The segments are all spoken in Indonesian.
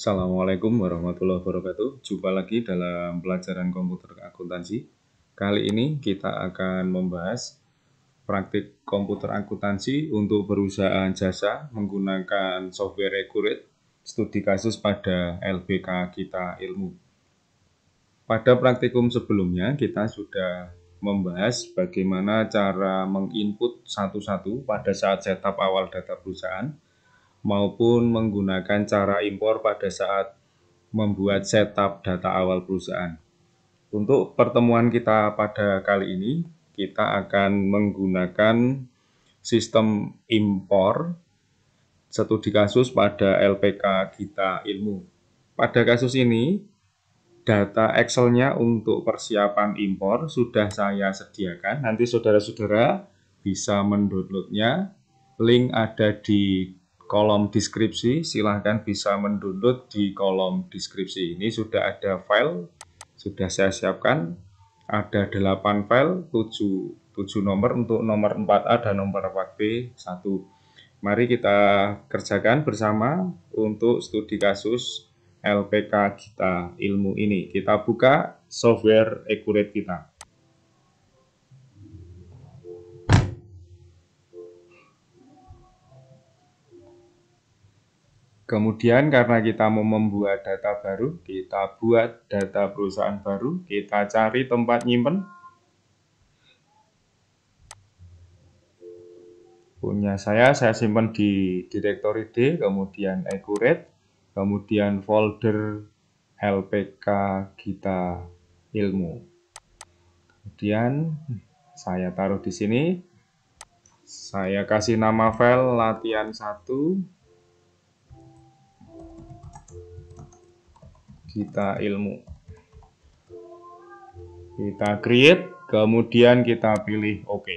Assalamualaikum warahmatullahi wabarakatuh. Jumpa lagi dalam pelajaran komputer akuntansi. Kali ini kita akan membahas praktik komputer akuntansi untuk perusahaan jasa menggunakan software Accurate, studi kasus pada LBK Kita Ilmu. Pada praktikum sebelumnya kita sudah membahas bagaimana cara menginput satu-satu pada saat setup awal data perusahaan, maupun menggunakan cara impor pada saat membuat setup data awal perusahaan. Untuk pertemuan kita pada kali ini, kita akan menggunakan sistem impor studi kasus pada LPK Kita Ilmu. Pada kasus ini, data Excel-nya untuk persiapan impor sudah saya sediakan. Nanti saudara-saudara bisa mendownloadnya. Link ada di kolom deskripsi, silahkan bisa mendownload di kolom deskripsi. Ini sudah ada file, sudah saya siapkan. Ada 8 file, 7 nomor untuk nomor 4A dan nomor 4B 1. Mari kita kerjakan bersama untuk studi kasus LPK Kita Ilmu ini. Kita buka software Accurate kita. Kemudian karena kita mau membuat data baru, kita buat data perusahaan baru, kita cari tempat nyimpen. Punya saya simpan di direktori D, kemudian Accurate, kemudian folder LPK Kita Ilmu. Kemudian saya taruh di sini. Saya kasih nama file latihan 1 Kita Ilmu. Kita create, kemudian kita pilih OK.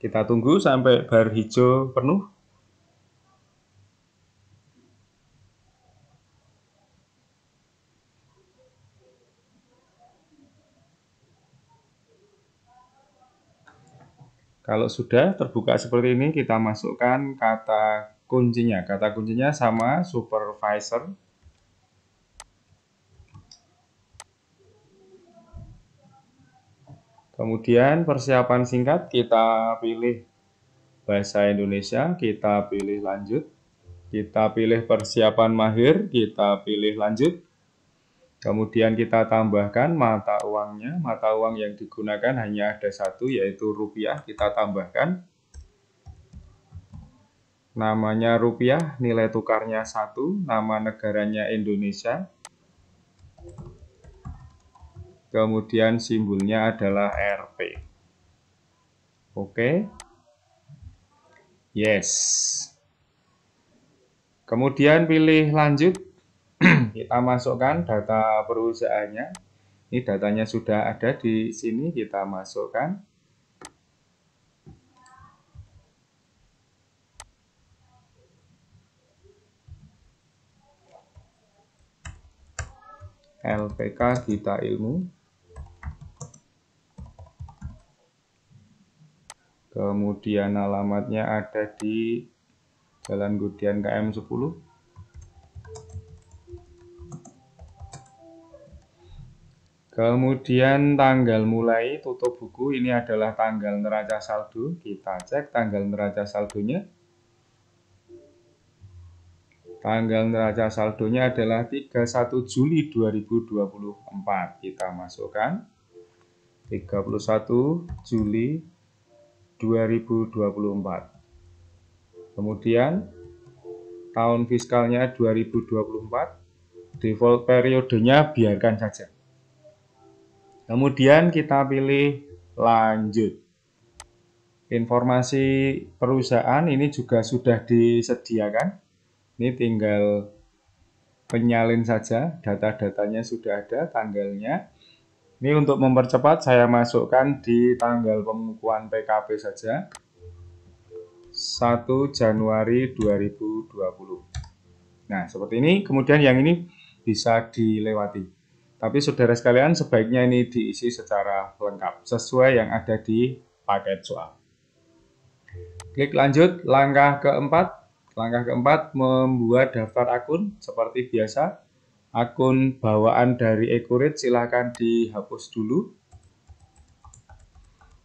Kita tunggu sampai bar hijau penuh. Kalau sudah terbuka seperti ini, kita masukkan kata kuncinya. Kata kuncinya sama supervisor. Kemudian persiapan singkat, kita pilih bahasa Indonesia, kita pilih lanjut. Kita pilih persiapan mahir, kita pilih lanjut. Kemudian kita tambahkan mata uangnya. Mata uang yang digunakan hanya ada satu, yaitu rupiah. Kita tambahkan. Namanya rupiah, nilai tukarnya 1, nama negaranya Indonesia. Kemudian simbolnya adalah Rp. Oke. Yes. Kemudian pilih lanjut. Kita masukkan data perusahaannya. Ini datanya sudah ada di sini, kita masukkan. LPK Kita Ilmu. Kemudian alamatnya ada di Jalan Gudian KM 10. Kemudian tanggal mulai tutup buku, ini adalah tanggal neraca saldo. Kita cek tanggal neraca saldonya. Tanggal neraca saldonya adalah 31 Juli 2024. Kita masukkan 31 Juli 2024. Kemudian tahun fiskalnya 2024. Default periodenya biarkan saja. Kemudian kita pilih lanjut. Informasi perusahaan ini juga sudah disediakan. Ini tinggal penyalin saja, data-datanya sudah ada, tanggalnya. Ini untuk mempercepat saya masukkan di tanggal pengukuhan PKP saja. 1 Januari 2020. Nah, seperti ini. Kemudian yang ini bisa dilewati. Tapi saudara sekalian, sebaiknya ini diisi secara lengkap sesuai yang ada di paket soal. Klik lanjut. Langkah keempat, membuat daftar akun seperti biasa. Akun bawaan dari Ecoread silakan dihapus dulu.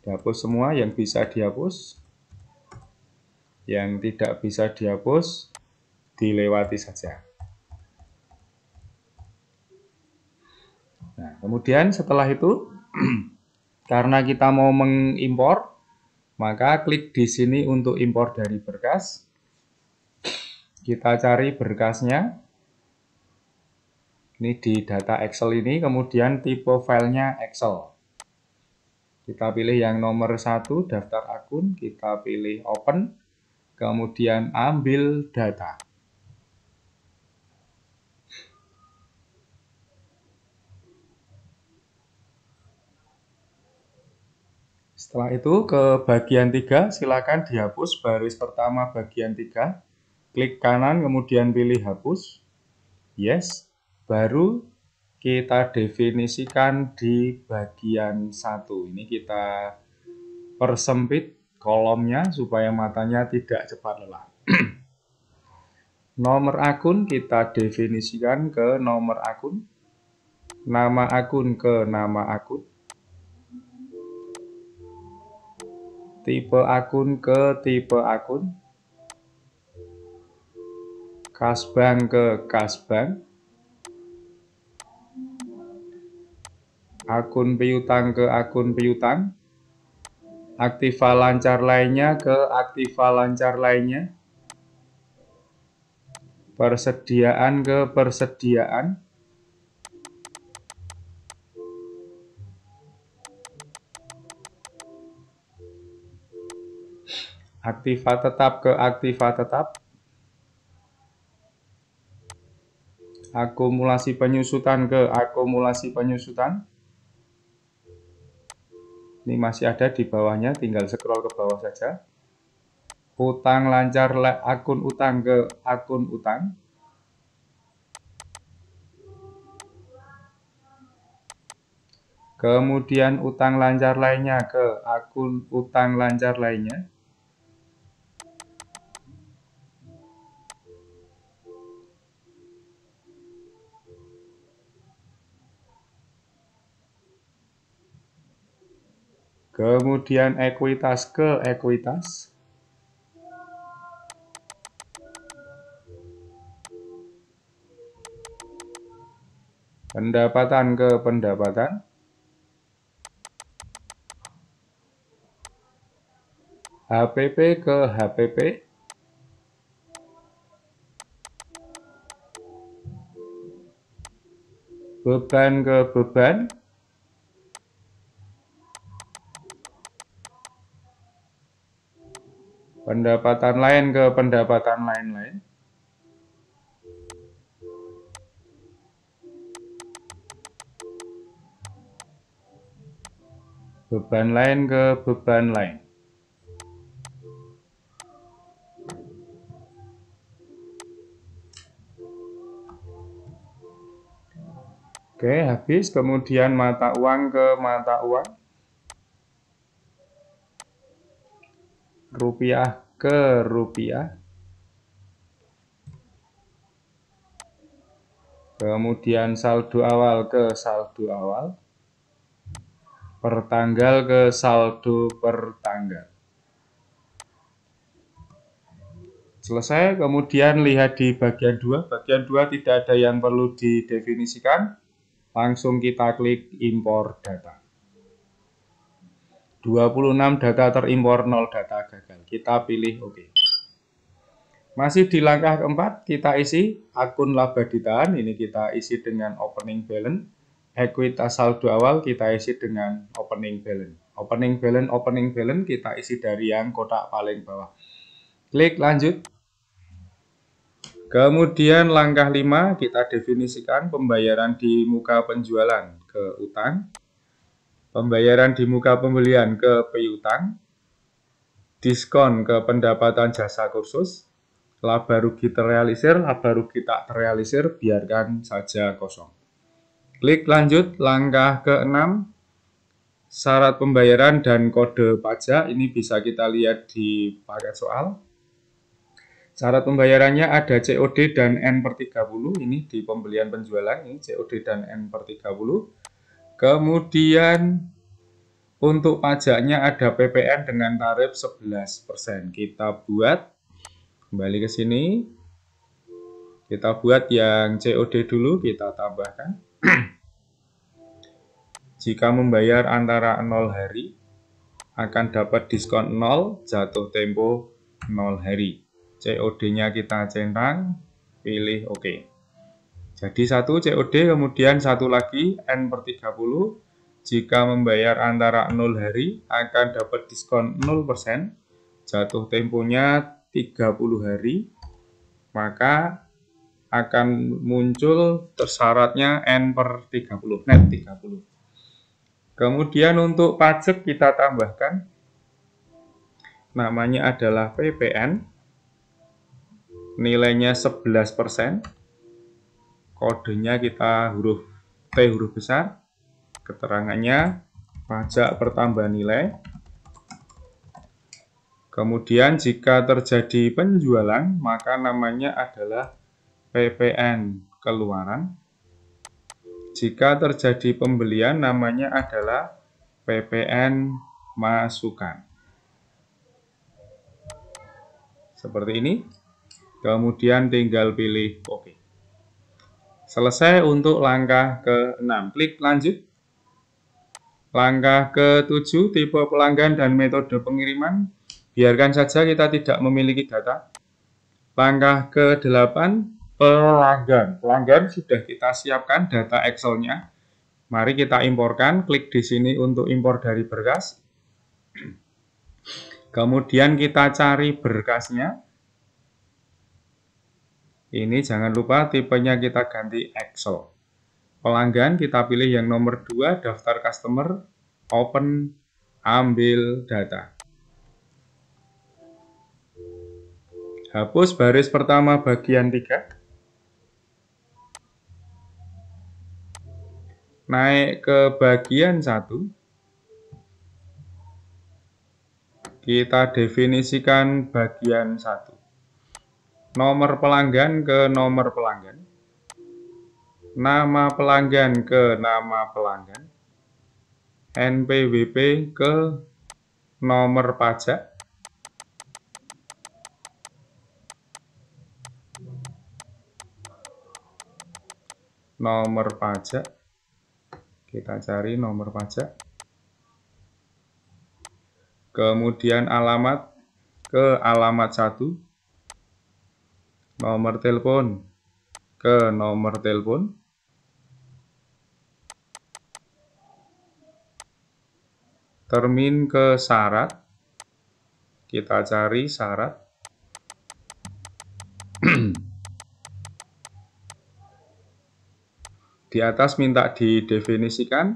Dihapus semua, yang bisa dihapus. Yang tidak bisa dihapus, dilewati saja. Nah, kemudian setelah itu, karena kita mau mengimpor, maka klik di sini untuk impor dari berkas. Kita cari berkasnya. Ini di data Excel ini, kemudian tipe filenya Excel. Kita pilih yang nomor 1, daftar akun, kita pilih open, kemudian ambil data. Setelah itu ke bagian 3, silakan dihapus baris pertama bagian 3. Klik kanan, kemudian pilih hapus. Yes. Baru kita definisikan di bagian 1. Ini kita persempit kolomnya supaya matanya tidak cepat lelah. Nomor akun kita definisikan ke nomor akun. Nama akun ke nama akun. Tipe akun ke tipe akun. Kas bank ke kas bank. Akun piutang ke akun piutang. Aktiva lancar lainnya ke aktiva lancar lainnya. Persediaan ke persediaan. Aktiva tetap ke aktiva tetap. Akumulasi penyusutan ke akumulasi penyusutan. Ini masih ada di bawahnya, tinggal scroll ke bawah saja. Utang lancar akun utang ke akun utang. Kemudian utang lancar lainnya ke akun utang lancar lainnya. Kemudian ekuitas ke ekuitas. Pendapatan ke pendapatan. HPP ke HPP. Beban ke beban. Pendapatan lain ke pendapatan lain-lain. Beban lain ke beban lain. Oke, habis. Kemudian mata uang ke mata uang. Rupiah ke rupiah. Kemudian saldo awal ke saldo awal. Per tanggal ke saldo per tanggal. Selesai, kemudian lihat di bagian 2. Bagian 2 tidak ada yang perlu didefinisikan. Langsung kita klik impor data. 26 data terimpor, 0 data gagal. Kita pilih OK. Masih di langkah keempat, kita isi akun laba ditahan. Ini kita isi dengan opening balance. Ekuitas saldo awal kita isi dengan opening balance. Opening balance kita isi dari yang kotak paling bawah. Klik lanjut. Kemudian langkah 5 kita definisikan pembayaran di muka penjualan ke utang. Pembayaran di muka pembelian ke piutang. Diskon ke pendapatan jasa kursus. Laba rugi terrealisir, laba rugi tak terrealisir, biarkan saja kosong. Klik lanjut. Langkah ke-6, syarat pembayaran dan kode pajak. Ini bisa kita lihat di paket soal. Syarat pembayarannya ada COD dan N/30. Ini di pembelian penjualan, ini COD dan N/30. Kemudian untuk pajaknya ada PPN dengan tarif 11%. Kita buat, kembali ke sini. Kita buat yang COD dulu, kita tambahkan. Jika membayar antara 0 hari, akan dapat diskon 0, jatuh tempo 0 hari. COD-nya kita centang, pilih OK. Jadi satu COD, kemudian satu lagi N/30. Jika membayar antara 0 hari, akan dapat diskon 0%, jatuh temponya 30 hari, maka akan muncul syaratnya N/30, net 30. Kemudian untuk pajak kita tambahkan, namanya adalah PPN, nilainya 11%, kodenya kita huruf T huruf besar, keterangannya pajak pertambahan nilai. Kemudian jika terjadi penjualan, maka namanya adalah PPN keluaran. Jika terjadi pembelian, namanya adalah PPN masukan. Seperti ini. Kemudian tinggal pilih OK. Selesai untuk langkah ke-6. Klik lanjut. Langkah ke-7, tipe pelanggan dan metode pengiriman. Biarkan saja, kita tidak memiliki data. Langkah ke-8, pelanggan. Pelanggan sudah kita siapkan data Excel-nya. Mari kita imporkan. Klik di sini untuk impor dari berkas. Kemudian kita cari berkasnya. Ini jangan lupa tipenya kita ganti Excel. Pelanggan kita pilih yang nomor 2, daftar customer, open, ambil data. Hapus baris pertama bagian 3. Naik ke bagian 1. Kita definisikan bagian 1. Nomor pelanggan ke nomor pelanggan. Nama pelanggan ke nama pelanggan. NPWP ke nomor pajak. Nomor pajak. Kita cari nomor pajak. Kemudian alamat ke alamat 1. Nomor telepon ke nomor telepon. Termin ke syarat. Kita cari syarat. Di atas minta didefinisikan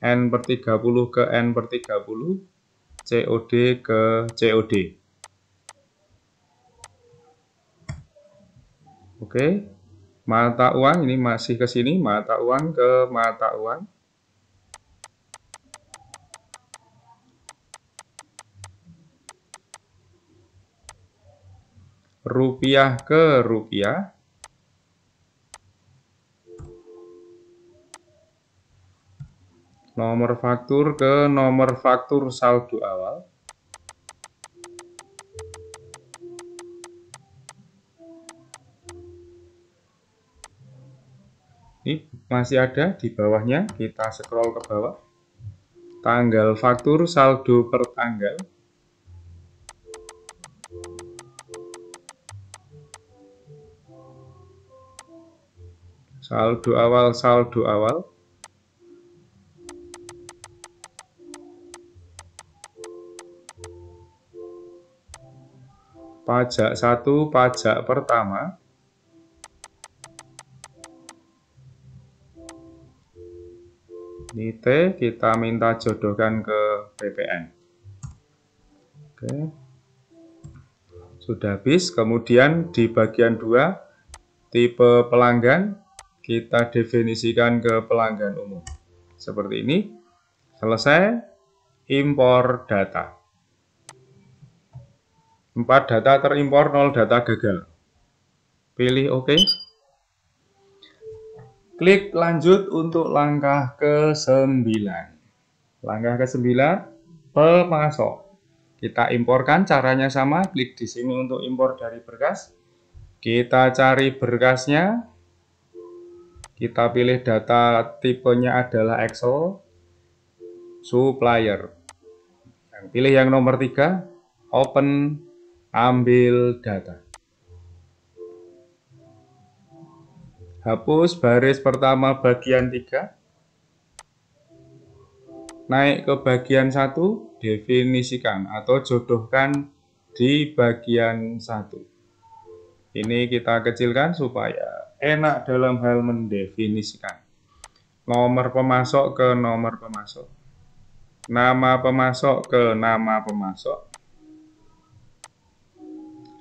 N/30 ke N/30, COD ke COD. Oke, mata uang ini masih ke sini, mata uang ke mata uang. Rupiah ke rupiah. Nomor faktur ke nomor faktur saldo awal. Ini masih ada di bawahnya, kita scroll ke bawah. Tanggal faktur saldo per tanggal. Saldo awal, saldo awal. Pajak 1, pajak pertama. Ini T, kita minta jodohkan ke PPN. Oke. Sudah habis. Kemudian di bagian 2, tipe pelanggan, kita definisikan ke pelanggan umum. Seperti ini. Selesai. Impor data. 4 data terimpor, 0 data gagal. Pilih OK. Klik lanjut untuk langkah ke-9. Langkah ke-9, pemasok. Kita imporkan, caranya sama. Klik di sini untuk impor dari berkas. Kita cari berkasnya. Kita pilih data tipenya adalah Excel. Supplier. Pilih yang nomor 3. Open, ambil data. Hapus baris pertama bagian 3. Naik ke bagian 1, definisikan atau jodohkan di bagian 1. Ini kita kecilkan supaya enak dalam hal mendefinisikan. Nomor pemasok ke nomor pemasok. Nama pemasok ke nama pemasok.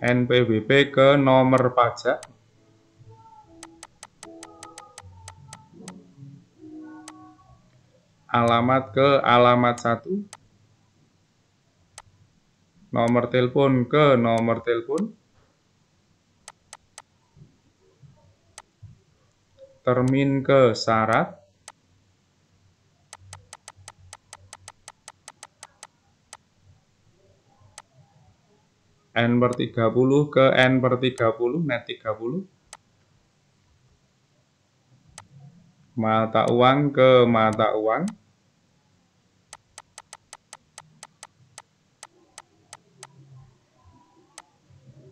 NPWP ke nomor pajak. Alamat ke alamat 1. Nomor telepon ke nomor telepon. Termin ke syarat. N/30 ke N/30, net 30. Mata uang ke mata uang.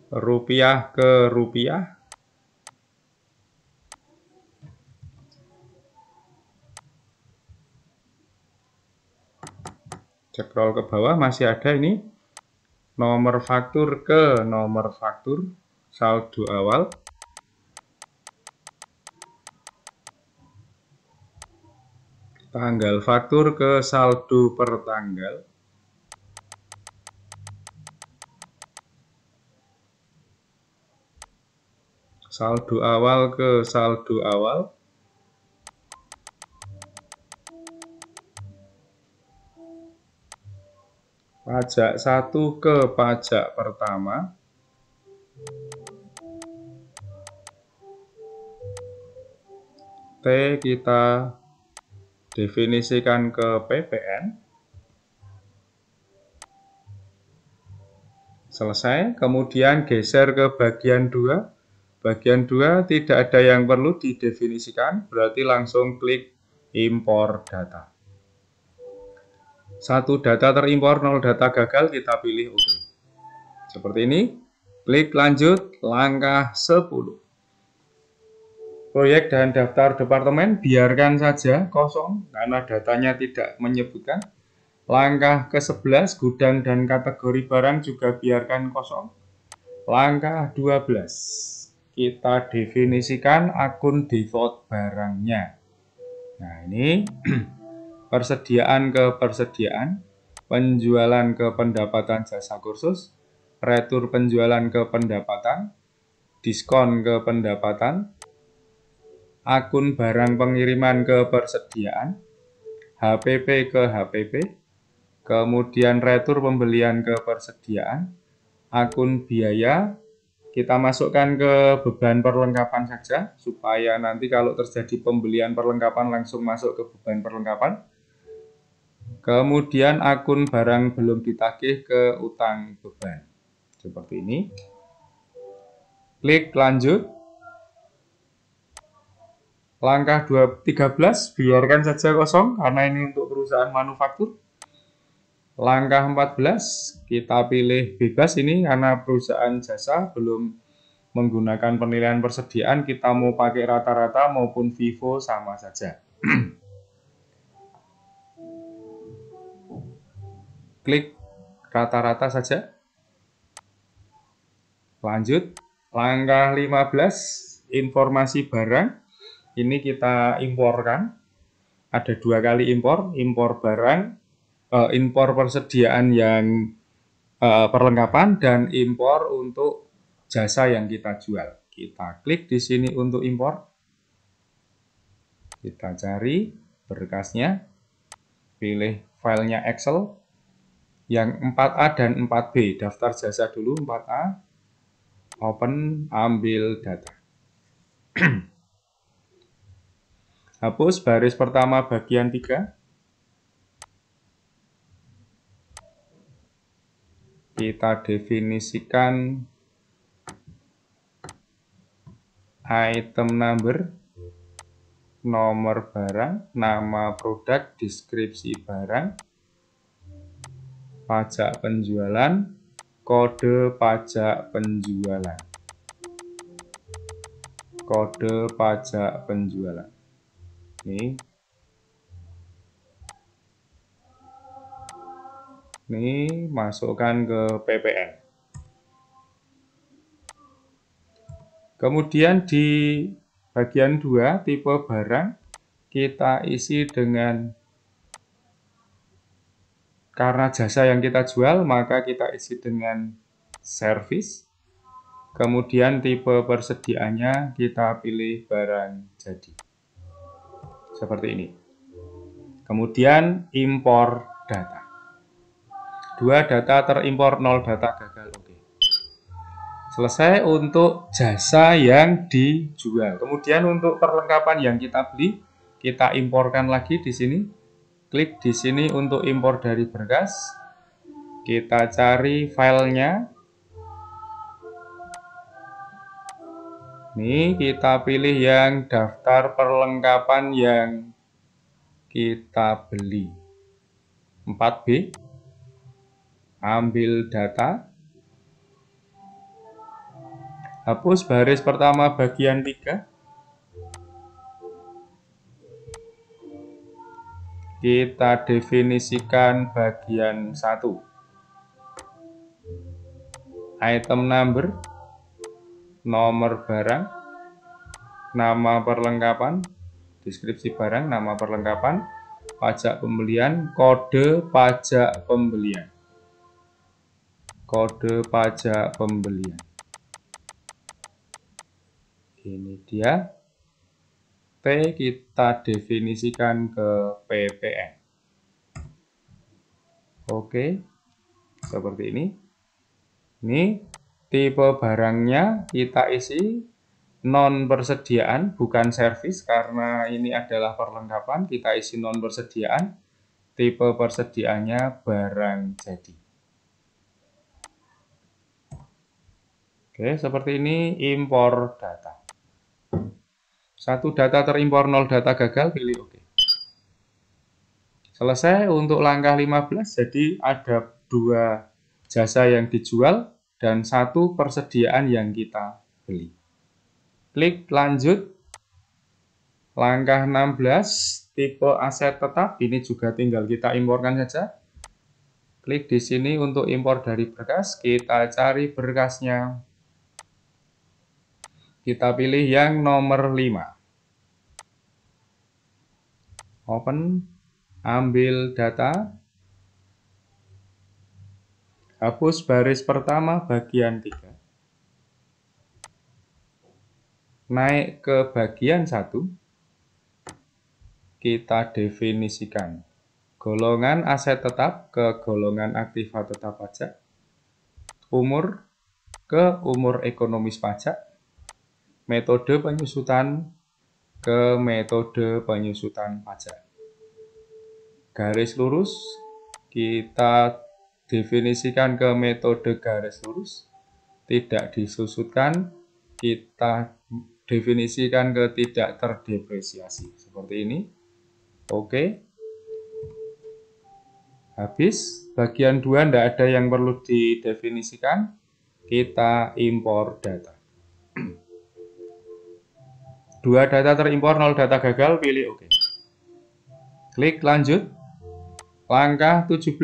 Rupiah ke rupiah. Scroll ke bawah masih ada ini. Nomor faktur ke nomor faktur. Saldo awal. Tanggal faktur ke saldo per tanggal. Saldo awal ke saldo awal. Pajak 1 ke pajak pertama. T kita definisikan ke PPN. Selesai. Kemudian geser ke bagian 2. Bagian 2 tidak ada yang perlu didefinisikan, berarti langsung klik impor data. 1 data terimpor, 0 data gagal, kita pilih OK. Seperti ini. Klik lanjut, langkah 10. Proyek dan daftar departemen biarkan saja kosong karena datanya tidak menyebutkan. Langkah ke-11, gudang dan kategori barang juga biarkan kosong. Langkah 12. Kita definisikan akun default barangnya. Nah, ini persediaan ke persediaan, penjualan ke pendapatan jasa kursus, retur penjualan ke pendapatan, diskon ke pendapatan, akun barang pengiriman ke persediaan, HPP ke HPP, kemudian retur pembelian ke persediaan, akun biaya, kita masukkan ke beban perlengkapan saja, supaya nanti kalau terjadi pembelian perlengkapan langsung masuk ke beban perlengkapan. Kemudian akun barang belum ditagih ke utang beban. Seperti ini. Klik lanjut. Langkah 13, biarkan saja kosong, karena ini untuk perusahaan manufaktur. Langkah 14, kita pilih bebas ini karena perusahaan jasa belum menggunakan penilaian persediaan, kita mau pakai rata-rata maupun Vivo sama saja. Klik rata-rata saja. Lanjut. Langkah 15, informasi barang. Ini kita imporkan. Ada 2 kali impor barang, impor persediaan yang perlengkapan dan impor untuk jasa yang kita jual. Kita klik di sini untuk impor. Kita cari berkasnya, pilih filenya Excel yang 4A dan 4B, daftar jasa dulu 4A, open, ambil data. Hapus baris pertama bagian 3. Kita definisikan item number, nomor barang, nama produk, deskripsi barang, pajak penjualan, kode pajak penjualan. Kode pajak penjualan. Ini masukkan ke PPN. Kemudian di bagian 2, tipe barang, kita isi dengan, karena jasa yang kita jual, maka kita isi dengan service. Kemudian tipe persediaannya kita pilih barang jadi. Seperti ini. Kemudian impor data. 2 data terimpor, 0 data gagal. Oke. Selesai untuk jasa yang dijual. Kemudian untuk perlengkapan yang kita beli, kita imporkan lagi di sini. Klik di sini untuk impor dari berkas. Kita cari filenya. Ini kita pilih yang daftar perlengkapan yang kita beli. 4B. Ambil data. Hapus baris pertama bagian 3. Kita definisikan bagian 1. Item number, nomor barang, nama perlengkapan, deskripsi barang, nama perlengkapan, pajak pembelian, kode pajak pembelian. Kode pajak pembelian. Ini dia. T kita definisikan ke PPN. Oke, seperti ini. Ini tipe barangnya kita isi non persediaan, bukan servis, karena ini adalah perlengkapan. Kita isi non persediaan. Tipe persediaannya barang jadi. Oke, seperti ini impor data. 1 data terimpor, 0 data gagal, pilih OK. Selesai untuk langkah 15, jadi ada 2 jasa yang dijual dan 1 persediaan yang kita beli. Klik lanjut. Langkah 16, tipe aset tetap, ini juga tinggal kita imporkan saja. Klik di sini untuk impor dari berkas, kita cari berkasnya. Kita pilih yang nomor 5. Open, ambil data. Hapus baris pertama bagian 3. Naik ke bagian 1. Kita definisikan golongan aset tetap ke golongan aktiva tetap pajak. Umur ke umur ekonomis pajak. Metode penyusutan ke metode penyusutan pajak. Garis lurus kita definisikan ke metode garis lurus. Tidak disusutkan, kita definisikan ke tidak terdepresiasi. Seperti ini. Oke. Habis. Bagian 2 tidak ada yang perlu didefinisikan. Kita impor data. 2 data terimpor, 0 data gagal, pilih OK. Klik lanjut. Langkah 17,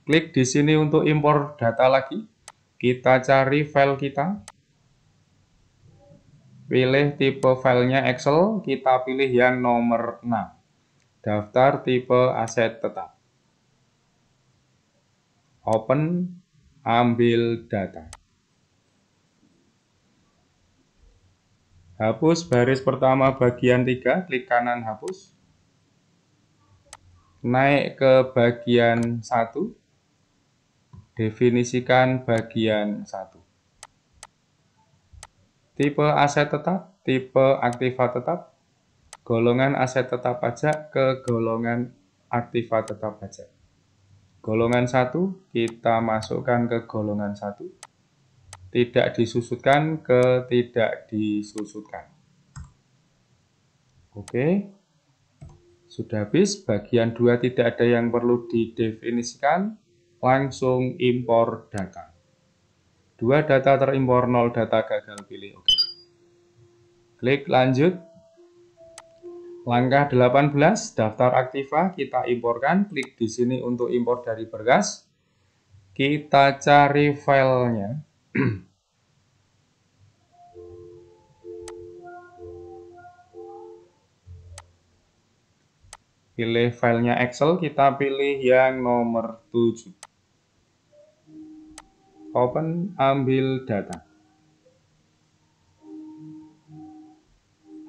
klik di sini untuk impor data lagi. Kita cari file kita. Pilih tipe filenya Excel, kita pilih yang nomor 6. Daftar tipe aset tetap. Open, ambil data. Hapus baris pertama bagian 3, klik kanan hapus. Naik ke bagian 1, definisikan bagian 1. Tipe aset tetap, tipe aktiva tetap, golongan aset tetap pajak ke golongan aktiva tetap pajak. Golongan 1 kita masukkan ke golongan 1, tidak disusutkan ke tidak disusutkan. Oke, sudah habis. Bagian 2 tidak ada yang perlu didefinisikan, langsung impor data. 2 data terimpor, 0 data gagal pilih. Oke. Klik lanjut. Langkah 18, daftar aktiva kita imporkan. Klik di sini untuk impor dari berkas. Kita cari filenya. Pilih filenya Excel, kita pilih yang nomor 7. Open, ambil data.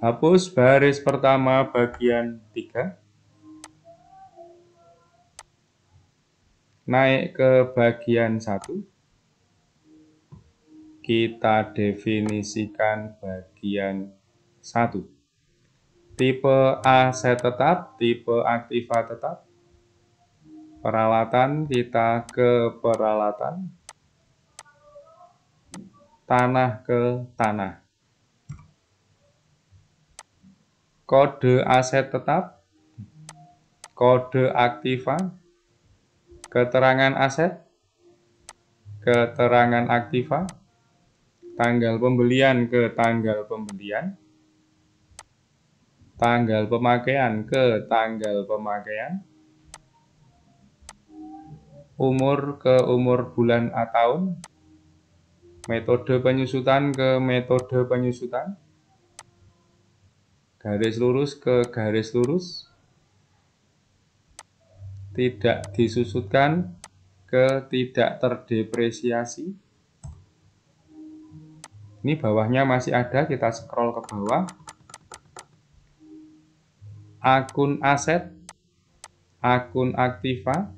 Hapus baris pertama bagian 3. Naik ke bagian 1. Kita definisikan bagian 1. Tipe aset tetap, tipe aktiva tetap. Peralatan kita ke peralatan. Tanah ke tanah. Kode aset tetap, kode aktiva, keterangan aset, keterangan aktiva, tanggal pembelian ke tanggal pembelian, tanggal pemakaian ke tanggal pemakaian, umur ke umur bulan atau tahun, metode penyusutan ke metode penyusutan, garis lurus ke garis lurus, tidak disusutkan ke tidak terdepresiasi. Ini bawahnya masih ada, kita scroll ke bawah. Akun aset, akun aktiva,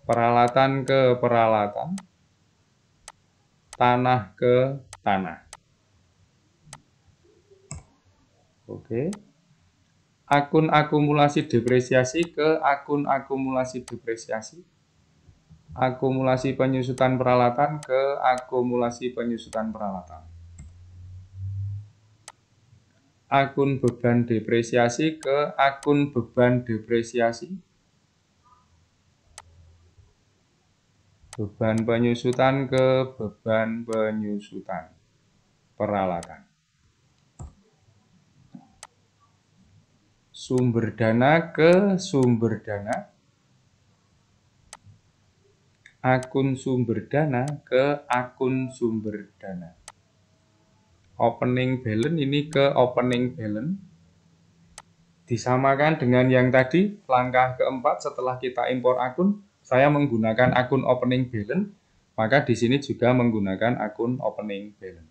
peralatan ke peralatan, tanah ke tanah. Oke. Akun akumulasi depresiasi ke akun akumulasi depresiasi. Akumulasi penyusutan peralatan ke akumulasi penyusutan peralatan. Akun beban depresiasi ke akun beban depresiasi. Beban penyusutan ke beban penyusutan peralatan. Sumber dana ke sumber dana. Akun sumber dana ke akun sumber dana. Opening balance ini ke opening balance. Disamakan dengan yang tadi, langkah keempat setelah kita impor akun, saya menggunakan akun opening balance, maka di sini juga menggunakan akun opening balance.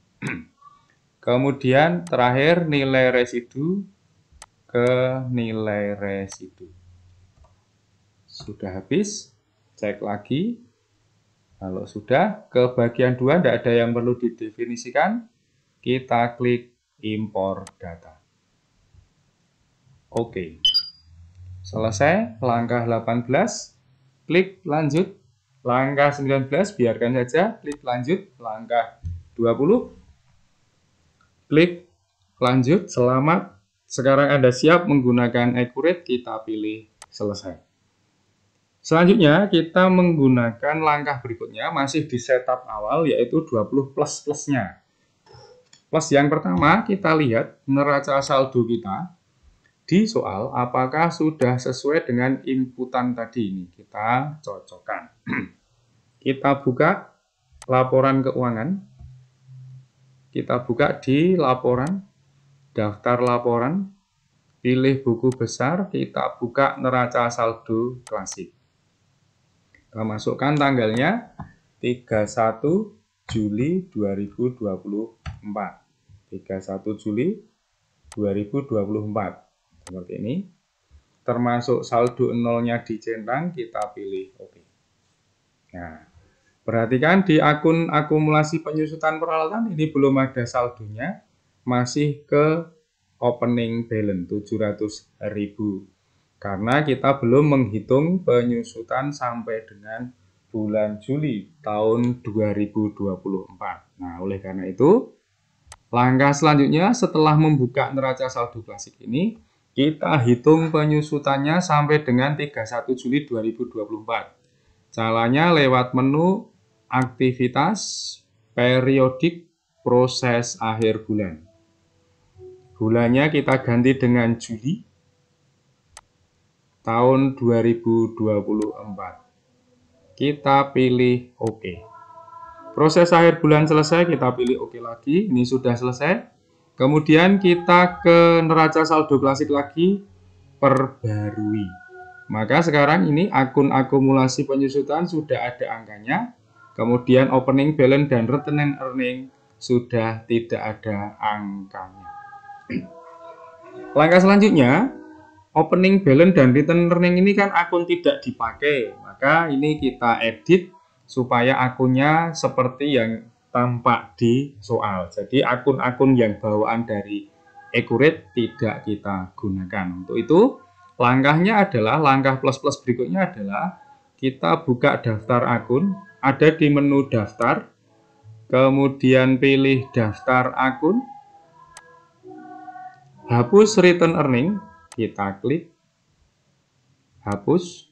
Kemudian terakhir nilai residu ke nilai residu. Sudah habis, cek lagi. Kalau sudah, ke bagian 2 tidak ada yang perlu didefinisikan. Kita klik impor data. Oke. Selesai, langkah 18. Klik lanjut. Langkah 19, biarkan saja. Klik lanjut. Langkah 20. Klik lanjut. Selamat. Sekarang Anda siap menggunakan Accurate, kita pilih selesai. Selanjutnya kita menggunakan langkah berikutnya, masih di setup awal, yaitu 20 plus-plusnya. Plus yang pertama, kita lihat neraca saldo kita di soal apakah sudah sesuai dengan inputan tadi ini. Kita cocokkan. Kita buka laporan keuangan. Kita buka di laporan, daftar laporan, pilih buku besar, kita buka neraca saldo klasik. Kita masukkan tanggalnya 31 Juli 2024. 31 Juli 2024. Seperti ini. Termasuk saldo nolnya dicentang, kita pilih oke. Nah, perhatikan di akun akumulasi penyusutan peralatan ini belum ada saldonya, masih ke opening balance 700.000. Karena kita belum menghitung penyusutan sampai dengan bulan Juli tahun 2024. Nah, oleh karena itu, langkah selanjutnya setelah membuka neraca saldo klasik ini, kita hitung penyusutannya sampai dengan 31 Juli 2024. Caranya lewat menu aktivitas periodik proses akhir bulan. Bulannya kita ganti dengan Juli tahun 2024. Kita pilih oke. Proses akhir bulan selesai, kita pilih oke lagi. Ini sudah selesai. Kemudian kita ke neraca saldo klasik lagi, perbarui. Maka sekarang ini akun akumulasi penyusutan sudah ada angkanya. Kemudian opening balance dan retained earning sudah tidak ada angkanya. Langkah selanjutnya, opening balance dan retained earning ini kan akun tidak dipakai. Maka ini kita edit supaya akunnya seperti yang tampak di soal. Jadi akun-akun yang bawaan dari Accurate tidak kita gunakan. Untuk itu, langkahnya adalah, langkah plus-plus berikutnya adalah kita buka daftar akun, ada di menu daftar, kemudian pilih daftar akun, hapus return earning, kita klik, hapus,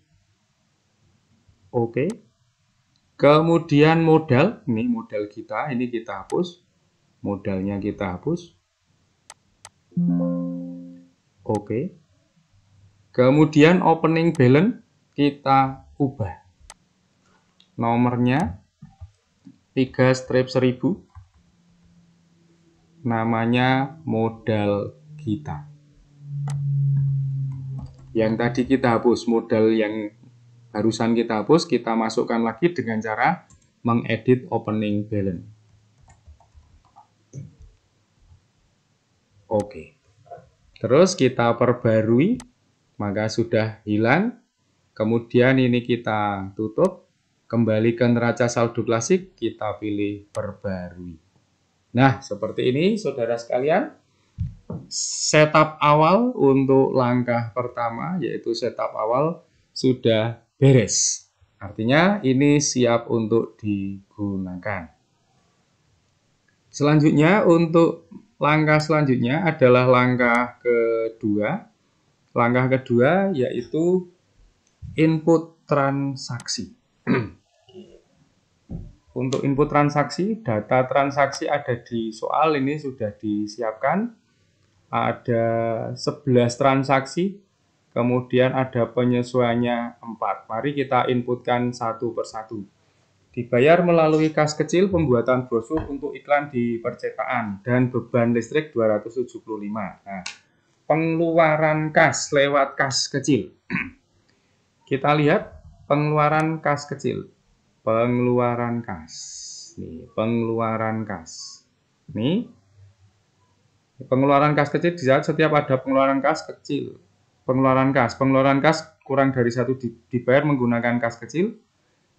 oke. Kemudian modal, ini modal kita, ini kita hapus, modalnya kita hapus, oke. Kemudian opening balance kita ubah. Nomornya 3/1000. Namanya modal kita. Yang tadi kita hapus, modal yang barusan kita hapus, kita masukkan lagi dengan cara mengedit opening balance. Oke. Terus kita perbarui, maka sudah hilang. Kemudian ini kita tutup. Kembali ke neraca saldo klasik, kita pilih perbarui. Nah, seperti ini saudara sekalian. Setup awal untuk langkah pertama, yaitu setup awal, sudah beres. Artinya ini siap untuk digunakan. Selanjutnya, untuk langkah selanjutnya adalah langkah kedua. Langkah kedua yaitu input transaksi. Untuk input transaksi, data transaksi ada di soal ini sudah disiapkan. Ada 11 transaksi, kemudian ada penyesuaiannya 4. Mari kita inputkan satu persatu. Dibayar melalui kas kecil, pembuatan brosur untuk iklan di percetakan, dan beban listrik 275. Nah, pengeluaran kas lewat kas kecil. Kita lihat pengeluaran kas kecil. Pengeluaran kas. Nih, pengeluaran kas. Nih. Pengeluaran kas kecil di saat setiap ada pengeluaran kas kecil. Pengeluaran kas kurang dari 1 dibayar menggunakan kas kecil.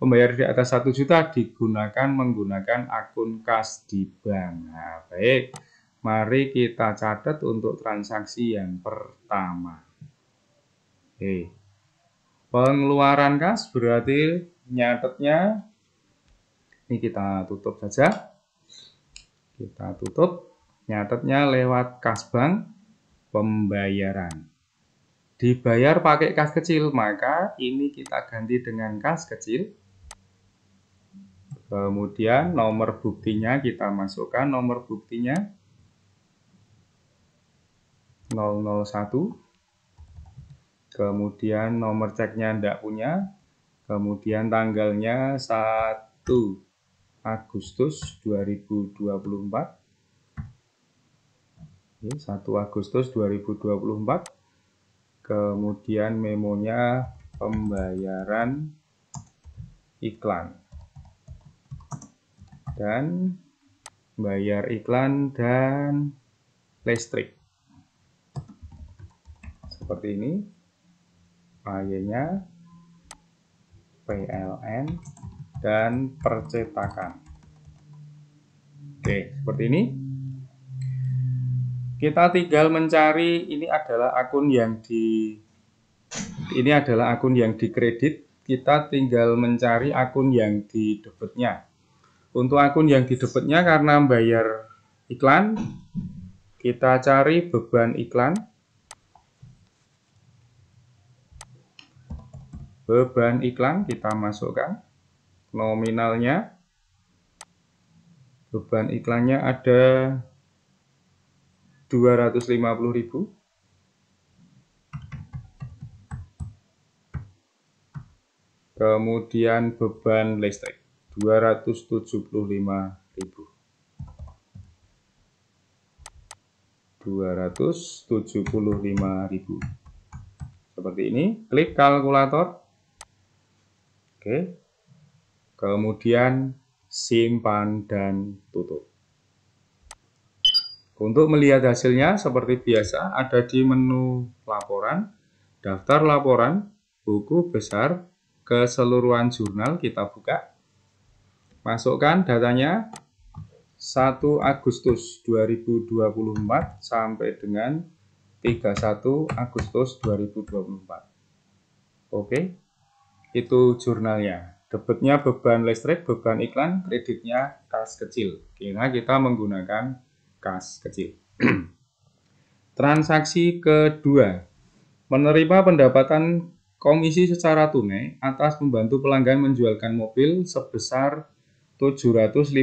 Pembayar di atas 1 juta digunakan menggunakan akun kas di bank. Nah, baik. Mari kita catat untuk transaksi yang pertama. Oke. Pengeluaran kas berarti nyatetnya, ini kita tutup saja. Kita tutup, nyatetnya lewat kas bank pembayaran. Dibayar pakai kas kecil, maka ini kita ganti dengan kas kecil. Kemudian nomor buktinya kita masukkan, nomor buktinya 001. Kemudian nomor ceknya tidak punya. Kemudian tanggalnya 1 Agustus 2024. 1 Agustus 2024. Kemudian memonya pembayaran iklan. Dan bayar iklan dan listrik. Seperti ini. AY-nya, PLN, dan percetakan. Oke, seperti ini. Kita tinggal mencari, ini adalah akun yang dikredit. Kita tinggal mencari akun yang di debitnya. Untuk akun yang di debitnya karena bayar iklan, kita cari beban iklan. Beban iklan kita masukkan nominalnya. Beban iklannya ada 250.000. Kemudian beban listrik 275.000. 275.000. Seperti ini, klik kalkulator. Oke. Kemudian simpan dan tutup. Untuk melihat hasilnya seperti biasa ada di menu laporan, daftar laporan, buku besar, keseluruhan jurnal kita buka. Masukkan datanya 1 Agustus 2024 sampai dengan 31 Agustus 2024. Oke. Itu jurnalnya. Debitnya beban listrik, beban iklan, kreditnya kas kecil. Kira kita menggunakan kas kecil. Transaksi kedua, menerima pendapatan komisi secara tunai atas membantu pelanggan menjualkan mobil sebesar 750.000.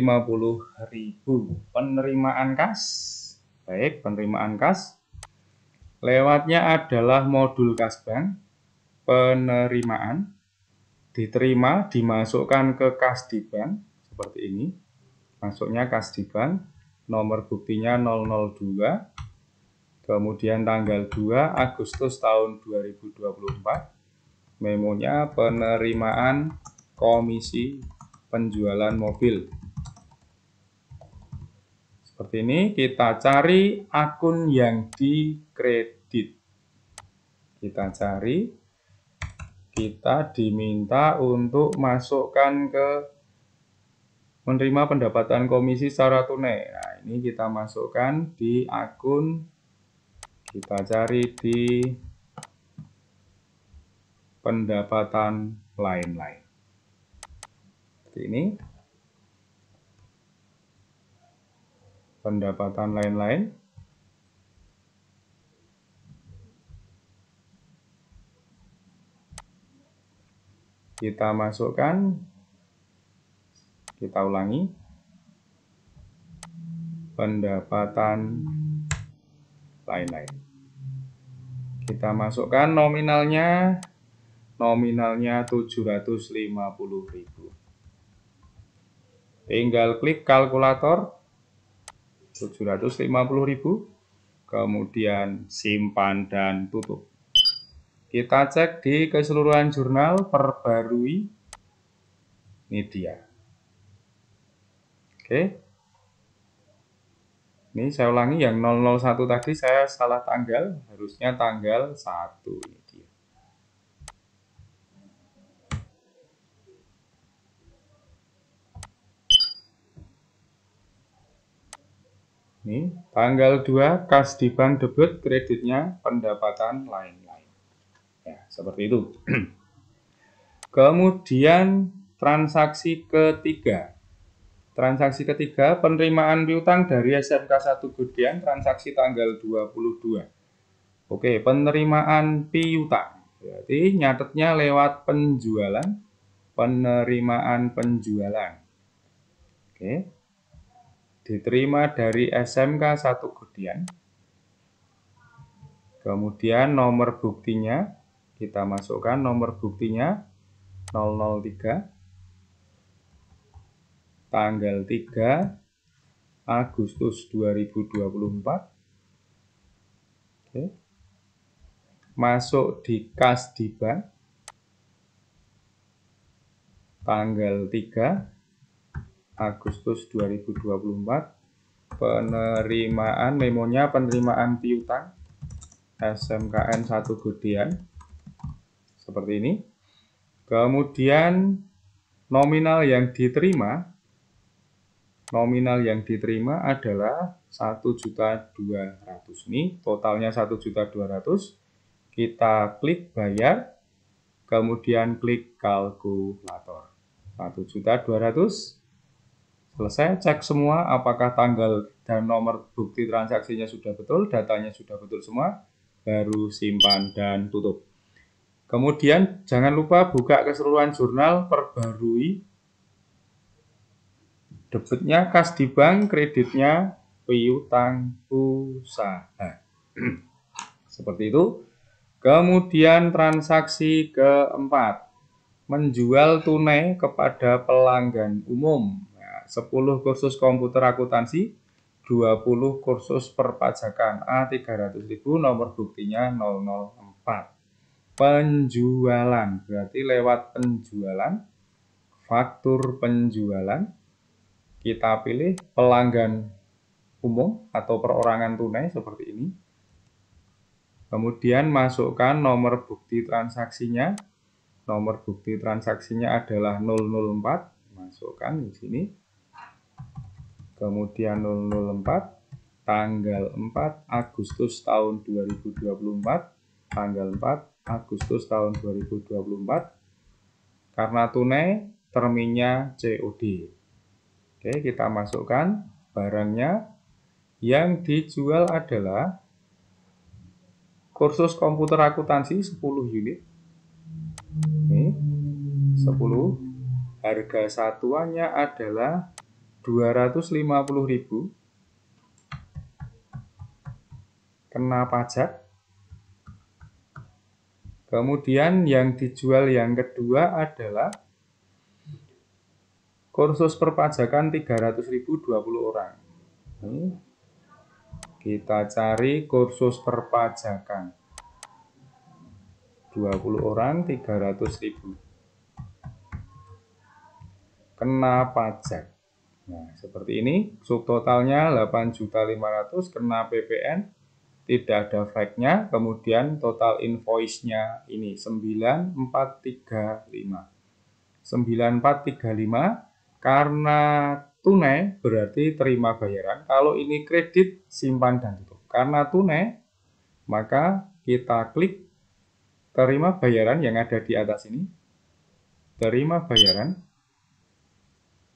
Penerimaan kas. Baik, penerimaan kas. Lewatnya adalah modul Kasbank. Penerimaan diterima, dimasukkan ke kas di bank seperti ini. Masuknya kas di bank, nomor buktinya 002, kemudian tanggal 2 Agustus tahun 2024. Memonya penerimaan komisi penjualan mobil. Seperti ini, kita cari akun yang dikredit. Kita cari. Kita diminta untuk masukkan ke menerima pendapatan komisi secara tunai. Nah, ini kita masukkan di akun, kita cari di pendapatan lain-lain. Seperti ini. Pendapatan lain-lain. Kita masukkan, kita ulangi, pendapatan lain-lain. Kita masukkan nominalnya 750.000. Tinggal klik kalkulator 750.000, kemudian simpan dan tutup. Kita cek di keseluruhan jurnal, perbarui, ini dia. Oke. Ini saya ulangi, yang 001 tadi saya salah tanggal, harusnya tanggal 1. Ini dia. Ini tanggal 2, kas di bank debit, kreditnya pendapatan lain-lain. Ya, seperti itu. Kemudian transaksi ketiga. Transaksi ketiga, penerimaan piutang dari SMK 1 Gedean, transaksi tanggal 22. Oke, penerimaan piutang. Berarti nyatetnya lewat penjualan, penerimaan penjualan. Oke. Diterima dari SMK 1 Gedean. Kemudian nomor buktinya, kita masukkan nomor buktinya 003. Tanggal 3 Agustus 2024. Oke. Masuk di kas di bank. Tanggal 3 Agustus 2024. penerimaan, memonya penerimaan piutang SMKN 1 Gedean seperti ini. Kemudian nominal yang diterima adalah 1.200.000. Ini totalnya 1.200.000. Kita klik bayar, kemudian klik kalkulator. 1.200.000. Selesai, cek semua apakah tanggal dan nomor bukti transaksinya sudah betul, datanya sudah betul semua, baru simpan dan tutup. Kemudian jangan lupa buka keseluruhan jurnal, perbarui debitnya kas di bank, kreditnya piutang usaha. Seperti itu. Kemudian transaksi keempat, menjual tunai kepada pelanggan umum. 10 kursus komputer akuntansi, 20 kursus perpajakan, A300.000, nomor buktinya 004. Penjualan, berarti lewat penjualan, faktur penjualan, kita pilih pelanggan umum atau perorangan tunai seperti ini. Kemudian masukkan nomor bukti transaksinya. Nomor bukti transaksinya adalah 004, masukkan di sini. Kemudian 004, tanggal 4 Agustus tahun 2024, tanggal 4 Agustus tahun 2024. Karena tunai, terminnya COD. Oke, kita masukkan barangnya. Yang dijual adalah kursus komputer akuntansi 10 unit. Ini 10. Harga satuannya adalah 250.000. Kena pajak. Kemudian yang dijual yang kedua adalah kursus perpajakan 300.000, 20 orang. Ini kita cari kursus perpajakan 20 orang, 300.000. Kena pajak. Nah, seperti ini. Subtotalnya 8.500.000, kena PPN, tidak ada flag-nya. Kemudian total invoice-nya ini 9435. 9435 karena tunai berarti terima bayaran. Kalau ini kredit, simpan dan tutup. Karena tunai, maka kita klik terima bayaran yang ada di atas ini. Terima bayaran.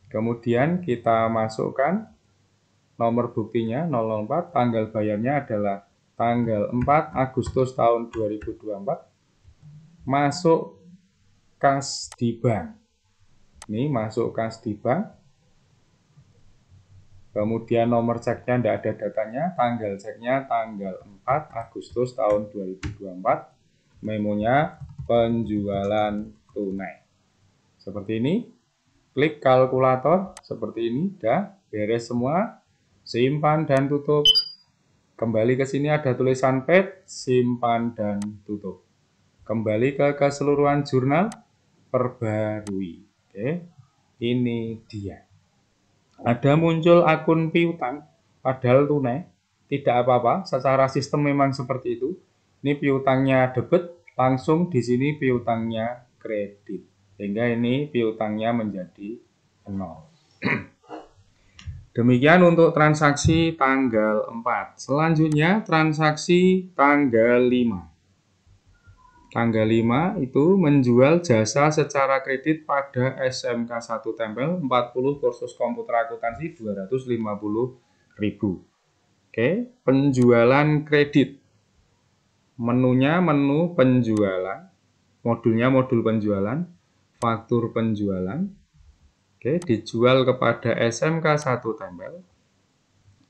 Kemudian kita masukkan nomor buktinya 004, tanggal bayarnya adalah tanggal 4 Agustus tahun 2024. Masuk kas di bank. Ini masuk kas di bank. Kemudian nomor ceknya tidak ada datanya, tanggal ceknya tanggal 4 Agustus tahun 2024. Memonya penjualan tunai. Seperti ini. Klik kalkulator seperti ini, udah beres semua, simpan dan tutup. Kembali ke sini ada tulisan paid, simpan dan tutup. Kembali ke keseluruhan jurnal, perbarui. Oke, ini dia. Ada muncul akun piutang, padahal tunai, tidak apa-apa. Secara sistem memang seperti itu. Ini piutangnya debit, langsung di sini piutangnya kredit. Sehingga ini piutangnya menjadi 0. Demikian untuk transaksi tanggal 4. Selanjutnya transaksi tanggal 5. Tanggal 5 itu menjual jasa secara kredit pada SMK 1 Tempel, 40 kursus komputer akuntansi 250.000. Oke, penjualan kredit. Menunya menu penjualan, modulnya modul penjualan, faktur penjualan. Oke, dijual kepada SMK 1 Tempel.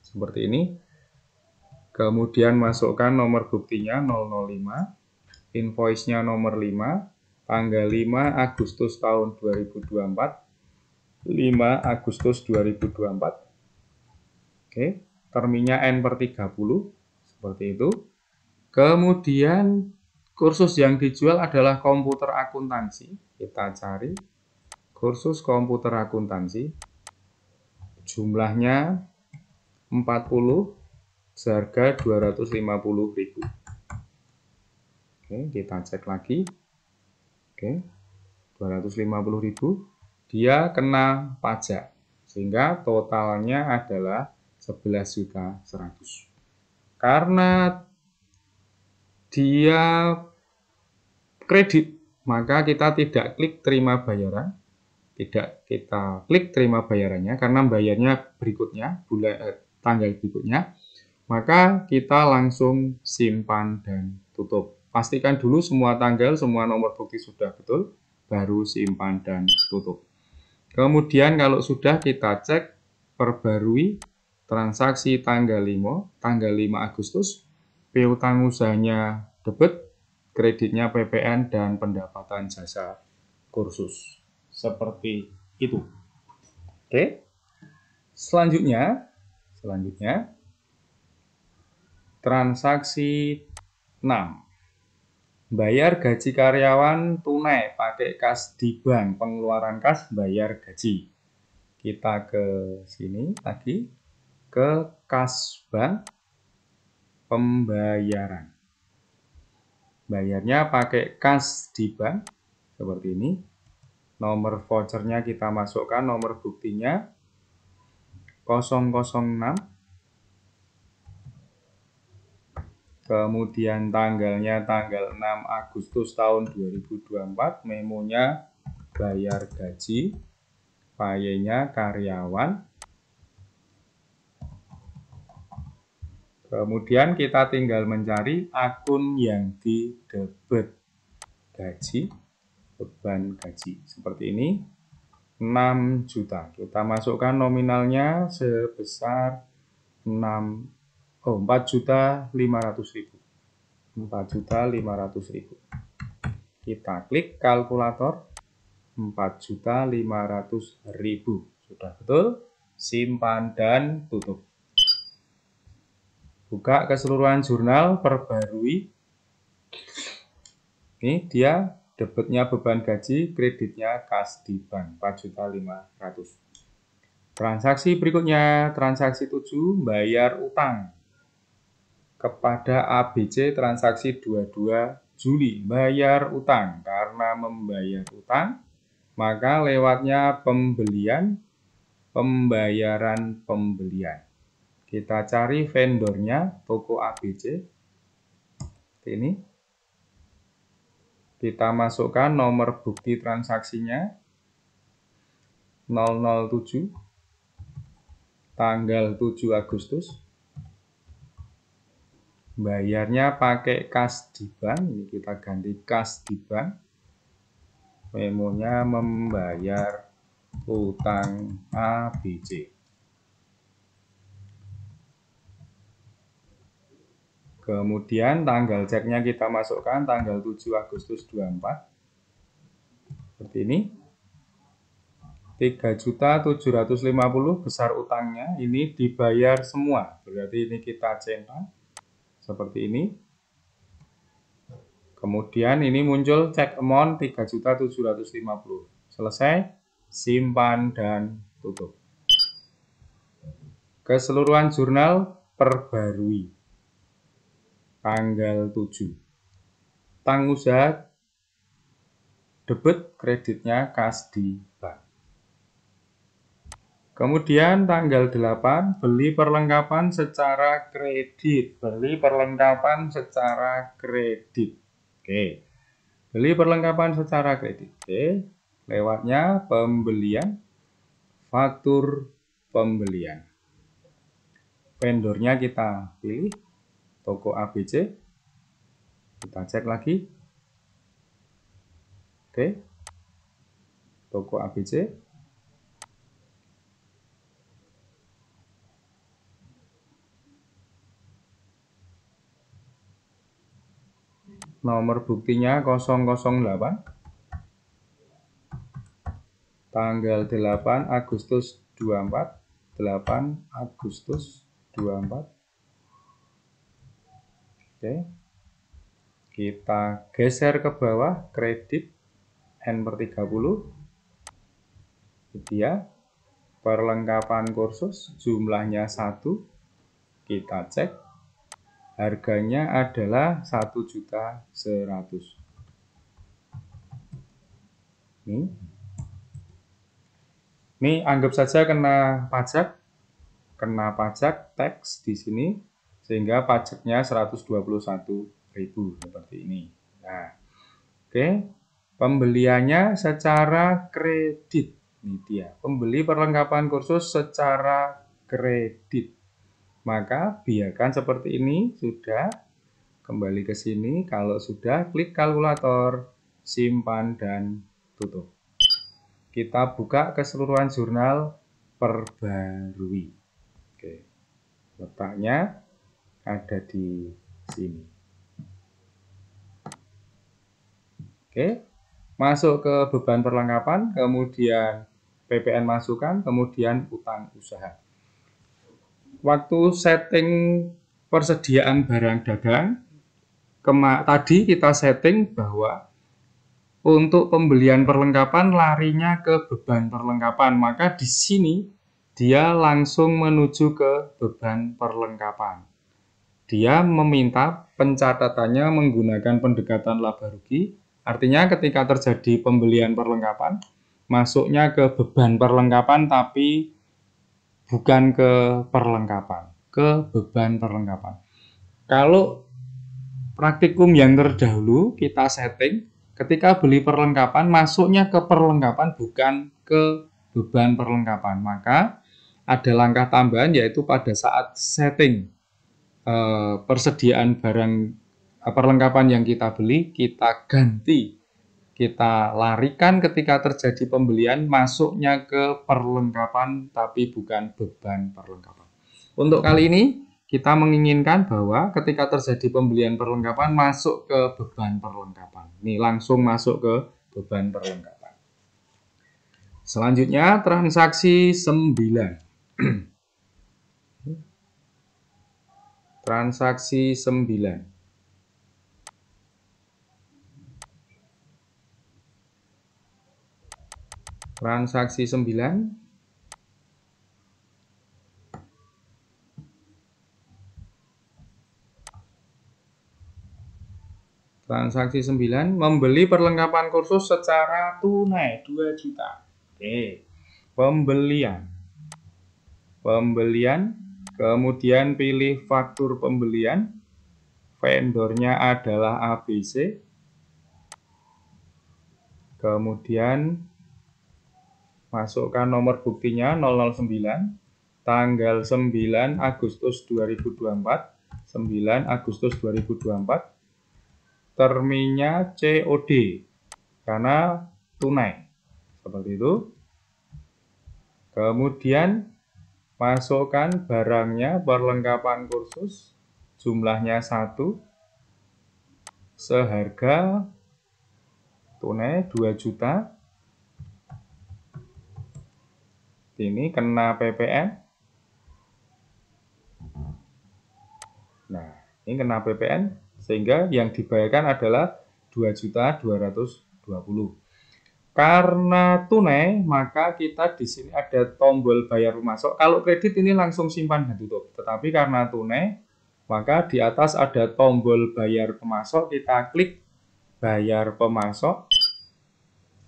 Seperti ini. Kemudian masukkan nomor buktinya 005. Invoice-nya nomor 5. Tanggal 5 Agustus tahun 2024. 5 Agustus 2024. Oke, terminnya N/30. Seperti itu. Kemudian kursus yang dijual adalah komputer akuntansi. Kita cari kursus komputer akuntansi. Jumlahnya 40 seharga 250.000. Oke, kita cek lagi. Oke, 250.000. Dia kena pajak. Sehingga totalnya adalah 11.100.000. Karena dia kredit, maka kita tidak klik terima bayaran. Tidak kita klik terima bayarannya karena bayarnya berikutnya, tanggal berikutnya. Maka kita langsung simpan dan tutup. Pastikan dulu semua tanggal, semua nomor bukti sudah betul, baru simpan dan tutup. Kemudian kalau sudah, kita cek perbarui transaksi tanggal 5 Agustus, piutang usahanya debit, kreditnya PPN dan pendapatan jasa kursus. Seperti itu. Oke. Selanjutnya transaksi 6. Bayar gaji karyawan tunai pakai kas di bank, pengeluaran kas bayar gaji. Kita ke sini lagi, ke kas bank, pembayaran. Bayarnya pakai kas di bank, seperti ini. Nomor vouchernya kita masukkan, nomor buktinya 006. Kemudian tanggalnya tanggal 6 Agustus tahun 2024, memonya bayar gaji, payenya karyawan. Kemudian kita tinggal mencari akun yang didebet gaji, beban gaji. Seperti ini, 6 juta. Kita masukkan nominalnya sebesar 4.500.000. 4.500.000. Kita klik kalkulator, 4.500.000. Sudah betul, simpan dan tutup. Buka keseluruhan jurnal, perbarui. Ini dia debitnya beban gaji, kreditnya kas di bank 4.500.000. Transaksi berikutnya, transaksi 7, bayar utang kepada ABC, transaksi 22 Juli, bayar utang. Karena membayar utang, maka lewatnya pembelian, pembayaran pembelian. Kita cari vendornya, toko ABC. Ini. Kita masukkan nomor bukti transaksinya, 007, tanggal 7 Agustus. Bayarnya pakai kas di bank, ini kita ganti kas di bank. Memonya membayar utang ABC. Kemudian tanggal ceknya kita masukkan tanggal 7 Agustus 24. Seperti ini. 3.750.000 besar utangnya, ini dibayar semua. Berarti ini kita centang seperti ini. Kemudian ini muncul cek amount 3.750.000. Selesai, simpan dan tutup. Keseluruhan jurnal perbarui. Tanggal 7. Tanggung usaha debit, kreditnya kas di bank. Kemudian tanggal 8, beli perlengkapan secara kredit. Beli perlengkapan secara kredit. Oke. Beli perlengkapan secara kredit. Oke. Lewatnya pembelian, faktur pembelian. Vendornya kita pilih, toko ABC. Kita cek lagi. Oke. Toko ABC. Nomor buktinya 008. Tanggal 8 Agustus 24. 8 Agustus 24. Oke. Kita geser ke bawah, kredit N/30. Itu dia. Perlengkapan kursus jumlahnya 1. Kita cek, harganya adalah 1.100.000. Ini anggap saja kena pajak tax di sini, sehingga pajaknya 121.000 seperti ini. Nah, oke, pembeliannya secara kredit. Ini dia, pembeli perlengkapan kursus secara kredit. Maka biarkan seperti ini. Sudah, kembali ke sini. Kalau sudah, klik kalkulator, simpan dan tutup. Kita buka keseluruhan jurnal, perbarui. Oke, letaknya ada di sini. Oke, masuk ke beban perlengkapan, kemudian PPN masukkan, kemudian utang usaha. Waktu setting persediaan barang dagang, tadi kita setting bahwa untuk pembelian perlengkapan larinya ke beban perlengkapan, maka di sini dia langsung menuju ke beban perlengkapan. Dia meminta pencatatannya menggunakan pendekatan laba rugi, artinya ketika terjadi pembelian perlengkapan, masuknya ke beban perlengkapan tapi bukan ke perlengkapan, ke beban perlengkapan. Kalau praktikum yang terdahulu kita setting, ketika beli perlengkapan masuknya ke perlengkapan bukan ke beban perlengkapan. Maka ada langkah tambahan, yaitu pada saat setting persediaan barang perlengkapan yang kita beli, kita ganti, kita larikan ketika terjadi pembelian, masuknya ke perlengkapan tapi bukan beban perlengkapan. Untuk kali ini kita menginginkan bahwa ketika terjadi pembelian perlengkapan masuk ke beban perlengkapan. Ini langsung masuk ke beban perlengkapan. Selanjutnya transaksi 9. Transaksi 9. Transaksi 9 membeli perlengkapan kursus secara tunai 2 juta. Oke. Pembelian, kemudian pilih faktur pembelian. Vendornya adalah ABC. Kemudian masukkan nomor buktinya 009, tanggal 9 Agustus 2024, 9 Agustus 2024, terminnya COD, karena tunai, seperti itu. Kemudian masukkan barangnya, perlengkapan kursus, jumlahnya 1, seharga tunai 2 juta. Ini kena PPN. Nah, ini kena PPN sehingga yang dibayarkan adalah 2.220.000. Karena tunai, maka kita di sini ada tombol bayar pemasok. Kalau kredit ini langsung simpan dan tutup. Tetapi karena tunai, maka di atas ada tombol bayar pemasok. Kita klik bayar pemasok.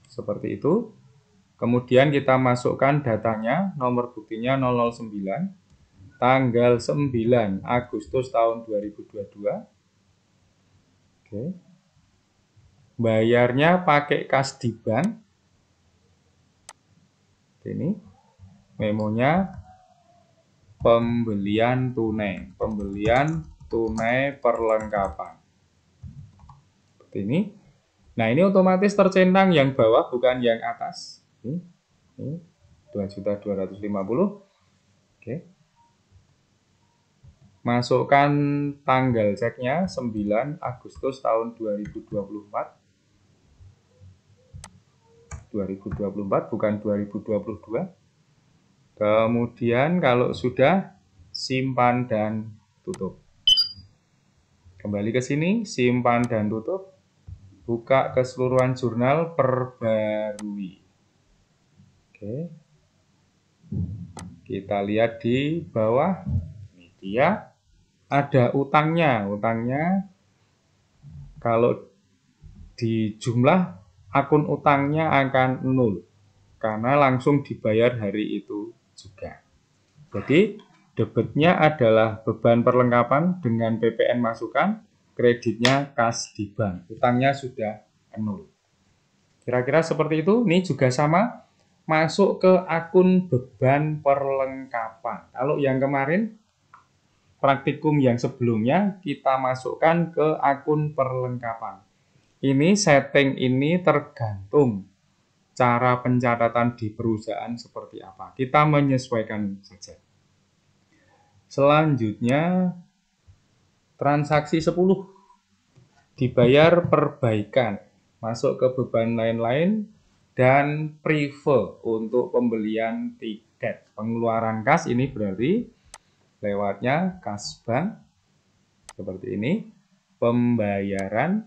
Seperti itu. Kemudian kita masukkan datanya, nomor buktinya 009, tanggal 9 Agustus tahun 2022. Oke. Bayarnya pakai kas di bank. Ini memonya pembelian tunai perlengkapan. Seperti ini. Nah, ini otomatis tercentang yang bawah bukan yang atas. Ini 2.250.000. Oke. Masukkan tanggal ceknya 9 Agustus tahun 2024. 2024 bukan 2022. Kemudian kalau sudah, simpan dan tutup. Kembali ke sini, simpan dan tutup. Buka keseluruhan jurnal, perbarui. Oke. Kita lihat di bawah. dia ada utangnya. Utangnya kalau di jumlah akun utangnya akan 0 karena langsung dibayar hari itu juga. Jadi debitnya adalah beban perlengkapan dengan PPN masukan, kreditnya kas di bank. Utangnya sudah 0. Kira-kira seperti itu. Ini juga sama, masuk ke akun beban perlengkapan. Kalau yang kemarin praktikum yang sebelumnya kita masukkan ke akun perlengkapan. Ini setting ini tergantung cara pencatatan di perusahaan seperti apa. Kita menyesuaikan saja. Selanjutnya transaksi 10 dibayar perbaikan, masuk ke beban lain-lain dan preve untuk pembelian tiket. Pengeluaran kas ini berarti lewatnya kas bank seperti ini. Pembayaran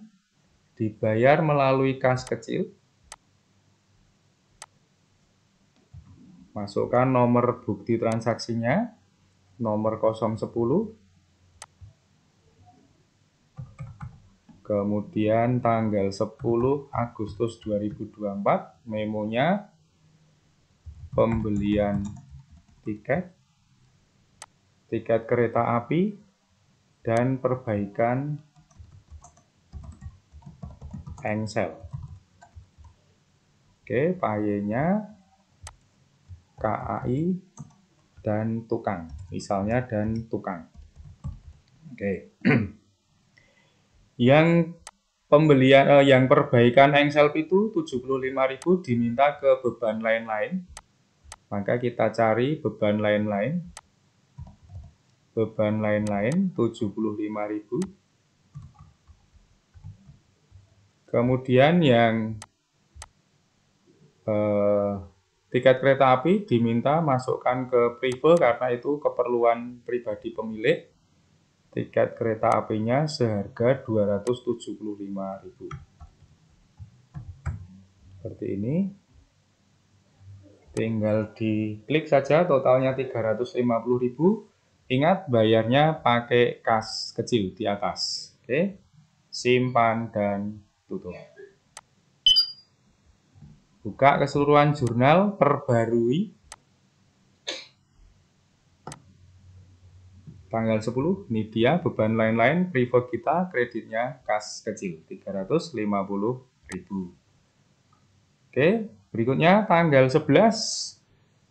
dibayar melalui kas kecil. Masukkan nomor bukti transaksinya, nomor 010. Kemudian tanggal 10 Agustus 2024, memonya pembelian tiket kereta api, dan perbaikan engsel. Oke, payenya KAI dan tukang, misalnya dan tukang. Oke. Yang pembelian yang perbaikan engsel itu 75.000 diminta ke beban lain-lain. Maka kita cari beban lain-lain. Beban lain-lain 75.000. Kemudian yang tiket kereta api diminta masukkan ke preve karena itu keperluan pribadi pemilik. Tiket kereta apinya seharga 275.000. Seperti ini. Tinggal diklik saja, totalnya 350.000. Ingat bayarnya pakai kas kecil di atas. Oke. Simpan dan tutup. Buka keseluruhan jurnal, perbarui. Tanggal 10, ini dia beban lain-lain, preve kita, kreditnya kas kecil, 350.000. Oke, berikutnya tanggal 11,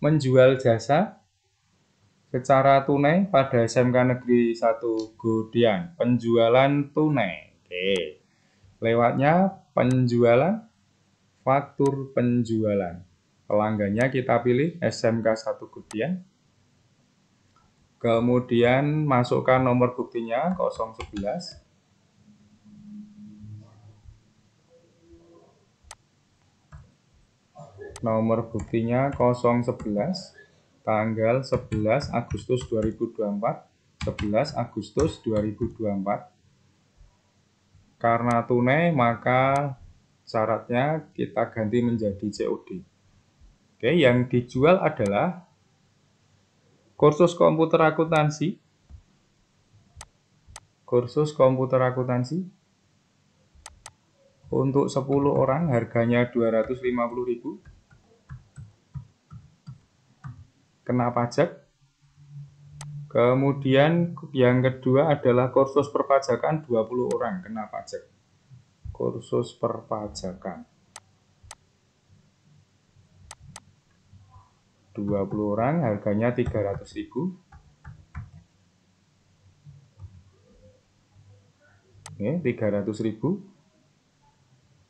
menjual jasa secara tunai pada SMK Negeri 1 Godian, penjualan tunai. Oke, lewatnya penjualan, faktur penjualan. Pelanggannya kita pilih SMK 1 Godian. Kemudian masukkan nomor buktinya 011. Nomor buktinya 011. Tanggal 11 Agustus 2024. 11 Agustus 2024. Karena tunai maka syaratnya kita ganti menjadi COD. Oke, yang dijual adalah kursus komputer akuntansi. Kursus komputer akuntansi untuk 10 orang harganya 250.000. Kena pajak. Kemudian yang kedua adalah kursus perpajakan 20 orang kena pajak. Kursus perpajakan 20 orang harganya 300.000. Oke, 300.000.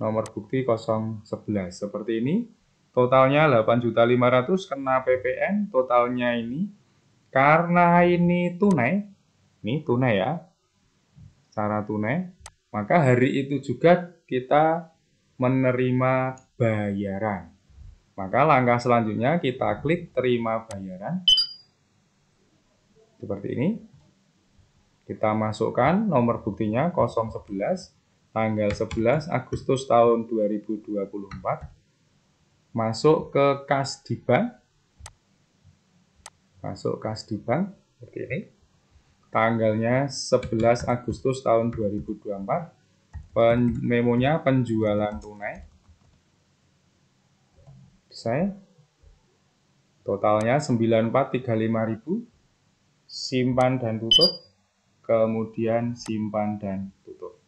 Nomor bukti 011 seperti ini. Totalnya 8.500.000 kena PPN. Totalnya ini karena ini tunai ya, secara tunai, maka hari itu juga kita menerima bayaran. Maka langkah selanjutnya kita klik terima bayaran. Seperti ini. Kita masukkan nomor buktinya 011, tanggal 11 Agustus tahun 2024. Masuk ke kas di bank. Masuk kas di bank seperti ini. tanggalnya 11 Agustus tahun 2024. Memonya penjualan tunai. Selesai. Totalnya 9435.000. Simpan dan tutup. Kemudian simpan dan tutup.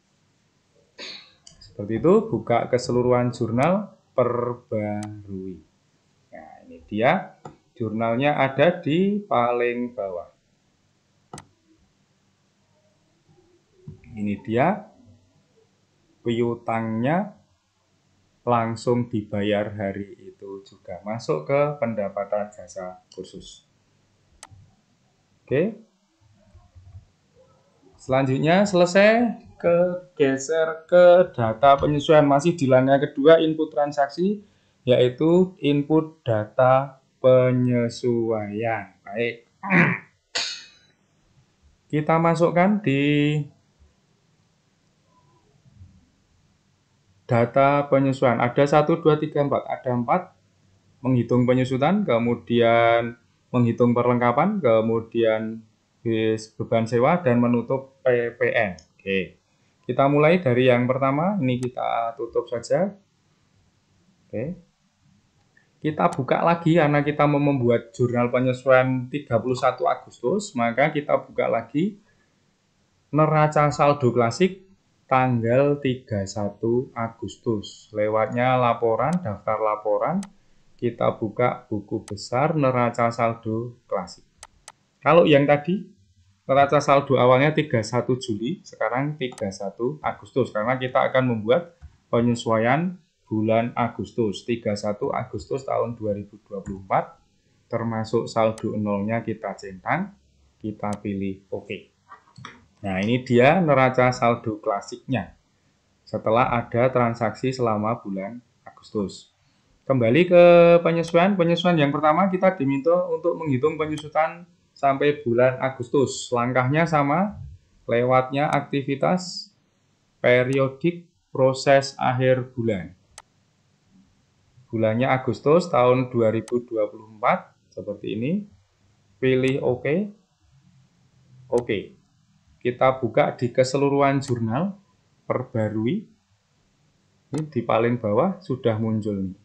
Seperti itu, buka keseluruhan jurnal, perbarui. Nah, ini dia. Jurnalnya ada di paling bawah. Ini dia. Piutangnya langsung dibayar hari itu juga. Masuk ke pendapatan jasa kursus. Oke. Selanjutnya selesai, geser ke data penyesuaian. Masih di line kedua, input transaksi, yaitu input data penyesuaian. Baik. Kita masukkan di data penyesuaian. Ada 1, 2, 3, 4. Ada 4. Menghitung penyusutan, kemudian menghitung perlengkapan, kemudian beban sewa, dan menutup PPN. Oke. Kita mulai dari yang pertama. Ini kita tutup saja. Oke. Kita buka lagi karena kita mau membuat jurnal penyesuaian 31 Agustus, maka kita buka lagi neraca saldo klasik tanggal 31 Agustus. Lewatnya laporan, daftar laporan, kita buka buku besar neraca saldo klasik. Kalau yang tadi, neraca saldo awalnya 31 Juli, sekarang 31 Agustus, karena kita akan membuat penyesuaian bulan Agustus. 31 Agustus tahun 2024, termasuk saldo nolnya kita centang, kita pilih OK. Nah, ini dia neraca saldo klasiknya setelah ada transaksi selama bulan Agustus. Kembali ke penyesuaian. Penyesuaian yang pertama kita diminta untuk menghitung penyusutan sampai bulan Agustus. Langkahnya sama, lewatnya aktivitas periodik proses akhir bulan. Bulannya Agustus tahun 2024, seperti ini. Pilih OK. Oke. Kita buka di keseluruhan jurnal, perbarui. Ini di paling bawah sudah muncul nih.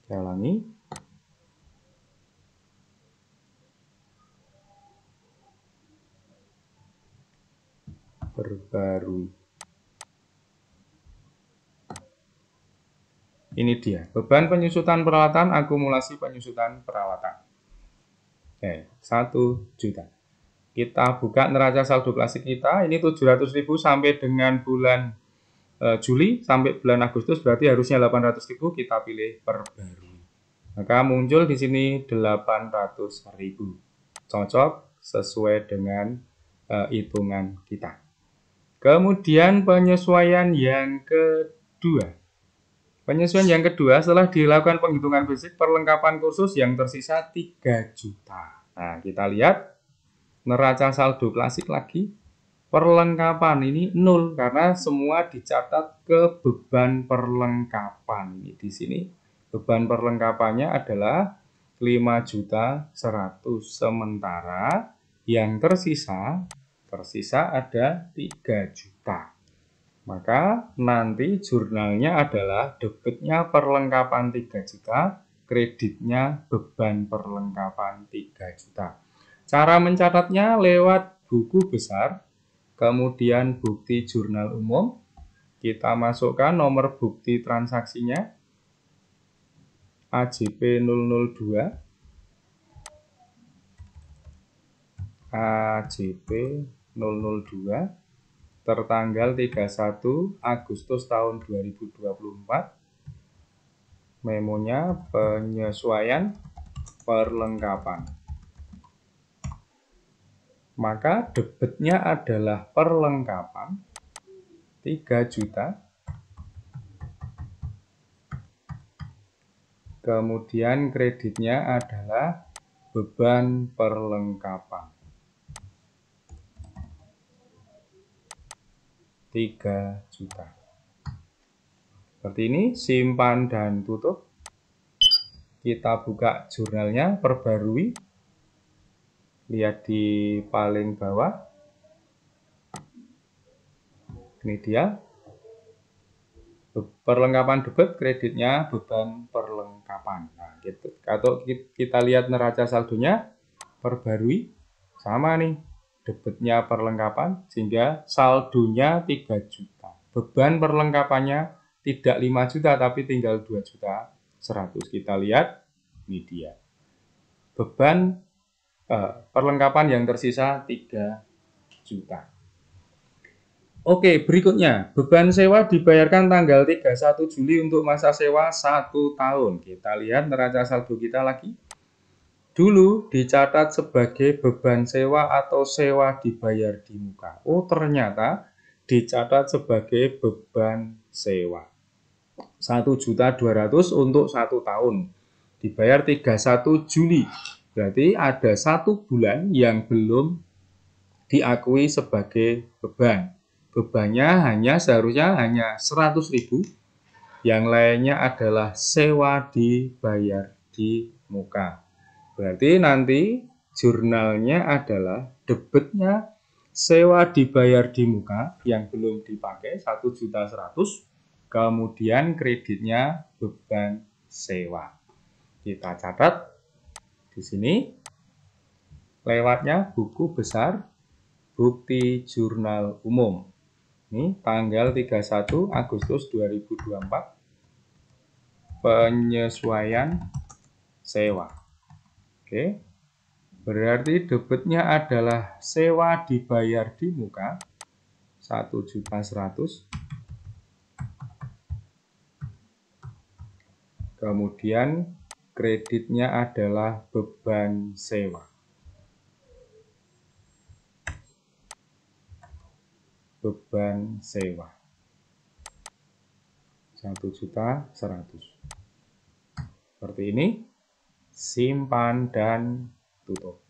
Saya ulangi. Perbarui. Ini dia, beban penyusutan peralatan, akumulasi penyusutan peralatan. Oke, 1 juta. Kita buka neraca saldo klasik kita, ini 700.000 sampai dengan bulan Juli, sampai bulan Agustus, berarti harusnya 800.000, kita pilih perbarui. Maka muncul di sini 800.000. Cocok sesuai dengan hitungan kita. Kemudian penyesuaian yang kedua. Penyesuaian yang kedua, setelah dilakukan penghitungan basic perlengkapan kursus yang tersisa 3 juta. Nah, kita lihat neraca saldo klasik lagi. Perlengkapan ini 0 karena semua dicatat ke beban perlengkapan. Ini di sini beban perlengkapannya adalah 5.100.000, sementara yang tersisa ada 3 juta. Maka nanti jurnalnya adalah debitnya perlengkapan 3 juta, kreditnya beban perlengkapan 3 juta. Cara mencatatnya lewat buku besar, kemudian bukti jurnal umum. Kita masukkan nomor bukti transaksinya, AJP 002, AJP 002, tertanggal 31 Agustus tahun 2024. Memonya penyesuaian perlengkapan. Maka debitnya adalah perlengkapan 3 juta. Kemudian kreditnya adalah beban perlengkapan 3 juta. Seperti ini, simpan dan tutup. Kita buka jurnalnya, perbarui. Lihat di paling bawah. Ini dia. Perlengkapan debit, kreditnya beban perlengkapan. Nah, gitu. Atau kita lihat neraca saldonya, perbarui. Sama nih, debitnya perlengkapan, sehingga saldonya 3 juta. Beban perlengkapannya tidak 5 juta, tapi tinggal 2 juta 100. Kita lihat, ini dia. Beban perlengkapan yang tersisa 3 juta. Oke, berikutnya. Beban sewa dibayarkan tanggal 31 Juli untuk masa sewa 1 tahun. Kita lihat neraca saldo kita lagi. Dulu dicatat sebagai beban sewa atau sewa dibayar di muka. Oh, ternyata dicatat sebagai beban sewa. 1.200.000 untuk 1 tahun. Dibayar 31 Juli. Berarti ada 1 bulan yang belum diakui sebagai beban. Bebannya seharusnya hanya 100.000. Yang lainnya adalah sewa dibayar di muka. Berarti nanti jurnalnya adalah debitnya sewa dibayar di muka yang belum dipakai 1.100.000, kemudian kreditnya beban sewa. Kita catat di sini lewatnya buku besar bukti jurnal umum. Ini tanggal 31 Agustus 2024. Penyesuaian sewa. Oke. Berarti debitnya adalah sewa dibayar di muka 1.100.000. Kemudian kreditnya adalah beban sewa. Beban sewa 1.100.000. Seperti ini. Simpan dan tutup.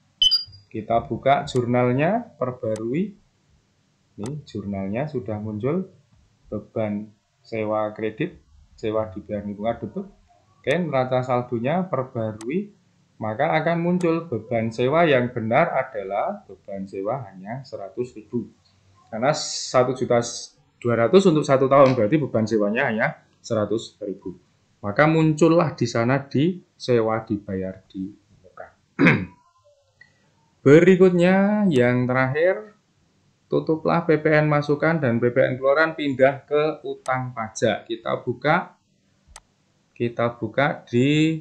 Kita buka jurnalnya, perbarui. Ini jurnalnya sudah muncul. Beban sewa kredit, sewa dibayar di muka debit. Oke, neraca saldonya perbarui. Maka akan muncul beban sewa yang benar adalah beban sewa hanya 100.000. Karena 1.200.000 untuk 1 tahun, berarti beban sewanya hanya 100.000. Maka muncullah di sana di sewa dibayar di muka. Berikutnya yang terakhir, tutuplah PPN masukan dan PPN keluaran, pindah ke utang pajak. Kita buka di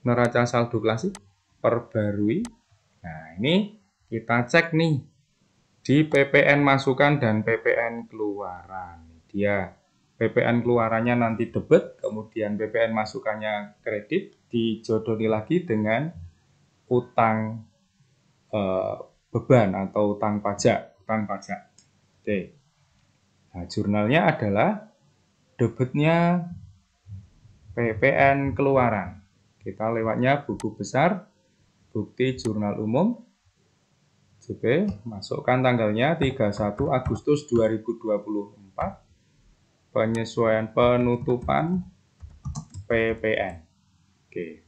neraca saldo klasik, perbarui. Nah, ini kita cek nih di PPN masukan dan PPN keluaran. Dia PPN keluarannya nanti debit, kemudian PPN masukannya kredit, dijodoni lagi dengan utang beban atau utang pajak. Oke. Nah, jurnalnya adalah debitnya PPN keluaran. Kita lewatnya buku besar, bukti jurnal umum. Oke, masukkan tanggalnya 31 Agustus 2024. Penyesuaian penutupan PPN. Oke,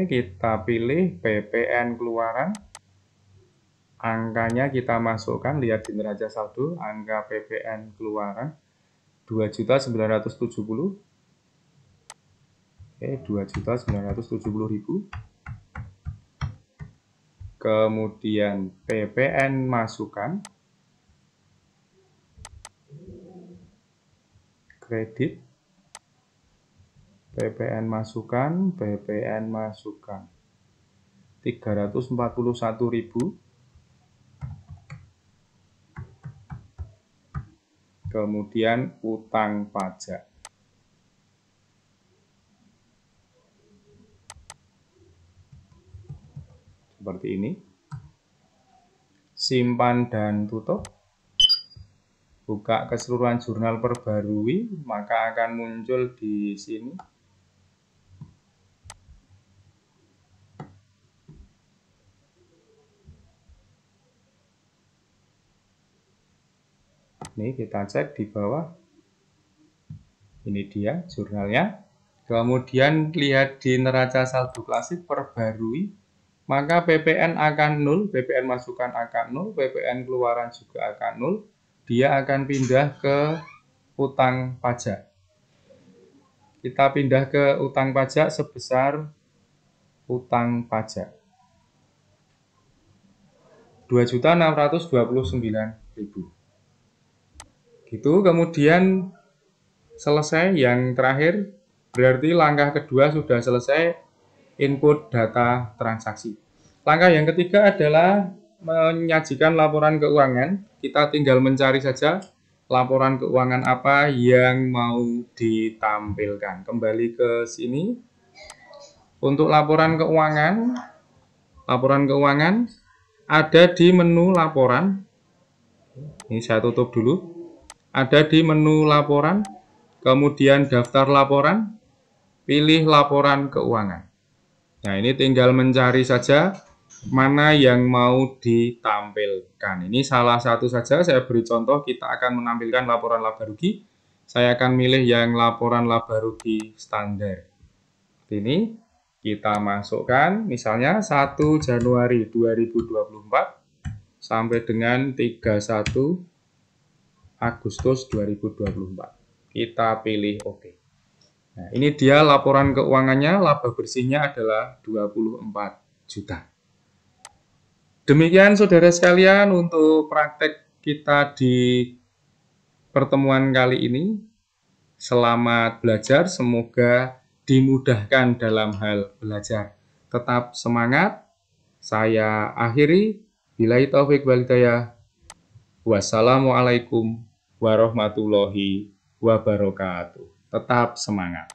kita pilih PPN keluaran. Angkanya kita masukkan, lihat di neraca saldo, angka PPN keluaran 2.970.000. Oke, 2.970.000. Kemudian PPN masukan, kredit, PPN masukan 341.000. Kemudian utang pajak. Seperti ini. Simpan dan tutup. Buka keseluruhan jurnal perbarui, maka akan muncul di sini. Ini kita cek di bawah. Ini dia jurnalnya. Kemudian lihat di neraca saldo klasik perbarui, maka PPN akan 0, PPN masukan akan 0, PPN keluaran juga akan 0. Dia akan pindah ke utang pajak. Kita pindah ke utang pajak sebesar utang pajak 2.629.000. Gitu, kemudian selesai. Yang terakhir berarti langkah kedua sudah selesai, input data transaksi. Langkah yang ketiga adalah menyajikan laporan keuangan. Kita tinggal mencari saja laporan keuangan apa yang mau ditampilkan. Kembali ke sini. Untuk laporan keuangan ada di menu laporan. Ini saya tutup dulu. Ada di menu laporan, kemudian daftar laporan, pilih laporan keuangan. Nah, ini tinggal mencari saja mana yang mau ditampilkan. Ini salah satu saja, saya beri contoh, kita akan menampilkan laporan laba rugi. Saya akan milih yang laporan laba rugi standar. Ini kita masukkan, misalnya 1 Januari 2024 sampai dengan 31 Agustus 2024. Kita pilih OK. Nah, ini dia laporan keuangannya, laba bersihnya adalah 24 juta. Demikian saudara sekalian untuk praktek kita di pertemuan kali ini. Selamat belajar, semoga dimudahkan dalam hal belajar. Tetap semangat. Saya akhiri. Billahi taufik wal hidayah. Wassalamualaikum warahmatullahi wabarakatuh. Tetap semangat.